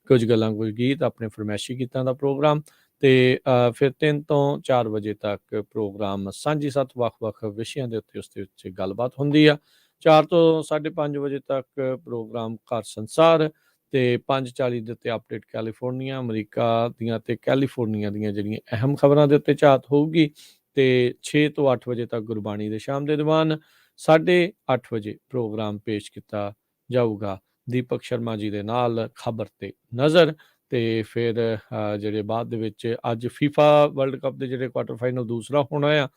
ਕੁਝ ਗੱਲਾਂ, ਕੁਝ ਗੀਤ, ਆਪਣੇ ਫਰਮਾਇਸ਼ੀ ਗੀਤਾਂ ਦਾ ਪ੍ਰੋਗਰਾਮ, ਤੇ ਫਿਰ 3 ਤੋਂ 4 ਵਜੇ ਤੱਕ ਪ੍ਰੋਗਰਾਮ ਸਾਂਝੀ ਸੱਤ ਵੱਖ-ਵੱਖ ਵਿਸ਼ਿਆਂ ਦੇ ਉੱਤੇ ਉਸ ਦੇ ਵਿੱਚ ਗੱਲਬਾਤ ਹੁੰਦੀ ਆ। 4 ਤੋਂ 5:30 ਵਜੇ ਤੱਕ ਪ੍ਰੋਗਰਾਮ ਘਰ ਸੰਸਾਰ, ਤੇ 5:40 ਦੇ ਉੱਤੇ ਅਪਡੇਟ ਕੈਲੀਫੋਰਨੀਆ, ਅਮਰੀਕਾ ਦੀਆਂ ਤੇ ਕੈਲੀਫੋਰਨੀਆ ਦੀਆਂ ਜਿਹੜੀਆਂ ਅਹਿਮ ਖਬਰਾਂ ਦੇ ਉੱਤੇ ਝਾਤ ਹੋਊਗੀ। ਤੇ 6 ਤੋਂ 8 ਵਜੇ ਤੱਕ ਗੁਰਬਾਣੀ ਦੇ ਸ਼ਾਮ ਦੇ ਦੀਵਾਨ, 8:30 ਵਜੇ ਪ੍ਰੋਗਰਾਮ ਪੇਸ਼ ਕੀਤਾ ਜਾਊਗਾ ਦੀਪਕ ਸ਼ਰਮਾ ਜੀ ਦੇ ਨਾਲ ਖਬਰ ਤੇ ਨਜ਼ਰ। ਤੇ ਫਿਰ ਜਿਹੜੇ ਬਾਅਦ ਦੇ ਵਿੱਚ ਅੱਜ ਫੀਫਾ ਵਰਲਡ ਕੱਪ ਦੇ ਜਿਹੜੇ ਕੁਆਟਰ ਫਾਈਨਲ ਦੂਸਰਾ ਹੋਣਾ ਆ,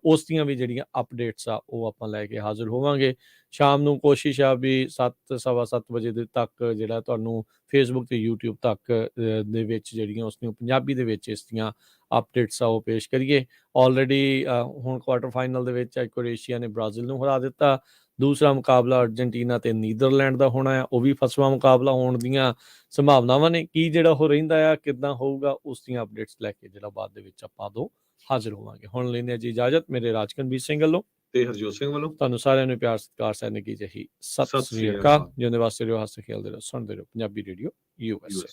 ਉਸ ਦੀਆਂ ਵੀ ਜਿਹੜੀਆਂ ਅਪਡੇਟਸ ਆ ਉਹ ਆਪਾਂ ਲੈ ਕੇ ਹਾਜ਼ਰ ਹੋਵਾਂਗੇ। ਸ਼ਾਮ ਨੂੰ ਕੋਸ਼ਿਸ਼ ਆ ਵੀ 7 ਸਵਾ 7 ਵਜੇ ਦੇ ਤੱਕ ਜਿਹੜਾ ਤੁਹਾਨੂੰ ਫੇਸਬੁੱਕ ਤੇ YouTube ਤੱਕ ਦੇ ਵਿੱਚ ਜਿਹੜੀਆਂ ਉਸਨੂੰ ਪੰਜਾਬੀ ਦੇ ਵਿੱਚ ਇਸ ਦੀਆਂ ਅਪਡੇਟਸ ਆ ਉਹ ਪੇਸ਼ ਕਰੀਏ। ਆਲਰੇਡੀ ਹੁਣ ਕੁਆਟਰ ਫਾਈਨਲ ਦੇ ਵਿੱਚ ਕ੍ਰੋਏਸ਼ੀਆ ਨੇ ਬ੍ਰਾਜ਼ੀਲ ਨੂੰ ਹਰਾ ਦਿੱਤਾ। ਦੂਸਰਾ ਮੁਕਾਬਲਾ ਅਰਜਨਟੀਨਾ ਤੇ ਨੀਦਰਲੈਂਡ ਦਾ ਹੋਣਾ ਆ, ਉਹ ਵੀ ਫਸਵਾਂ ਮੁਕਾਬਲਾ ਹੋਣ ਦੀਆਂ ਸੰਭਾਵਨਾਵਾਂ ਨੇ। ਕੀ ਜਿਹੜਾ ਉਹ ਰਹਿੰਦਾ ਆ, ਕਿੱਦਾਂ ਹੋਊਗਾ, ਉਸ ਦੀਆਂ ਅਪਡੇਟਸ ਲੈ ਕੇ ਜਿਹੜਾ ਬਾਅਦ ਦੇ ਵਿੱਚ ਆਪਾਂ ਉਦੋਂ ਹਾਜ਼ਰ ਹੋਵਾਂਗੇ। ਹੁਣ ਲੈਂਦੇ ਹਾਂ ਜੀ ਇਜਾਜ਼ਤ ਮੇਰੇ ਰਾਜਕਨਵੀਰ ਸਿੰਘ ਵੱਲੋਂ ਤੇ ਹਰਜੋਤ ਸਿੰਘ ਵੱਲੋਂ। ਤੁਹਾਨੂੰ ਸਾਰਿਆਂ ਨੂੰ ਪਿਆਰ ਸਤਿਕਾਰ ਸਹਿਣ ਕੀ ਚਾਹੀ ਸਤਿ ਸ੍ਰੀ ਅਕਾਲ। ਜਿਉਂਦੇ ਵਾਸਤੇ ਰਹੋ, ਹੱਸ ਖੇਲਦੇ ਰਹੋ, ਸੁਣਦੇ ਰਹੋ ਪੰਜਾਬੀ ਰੇਡੀਓ USA।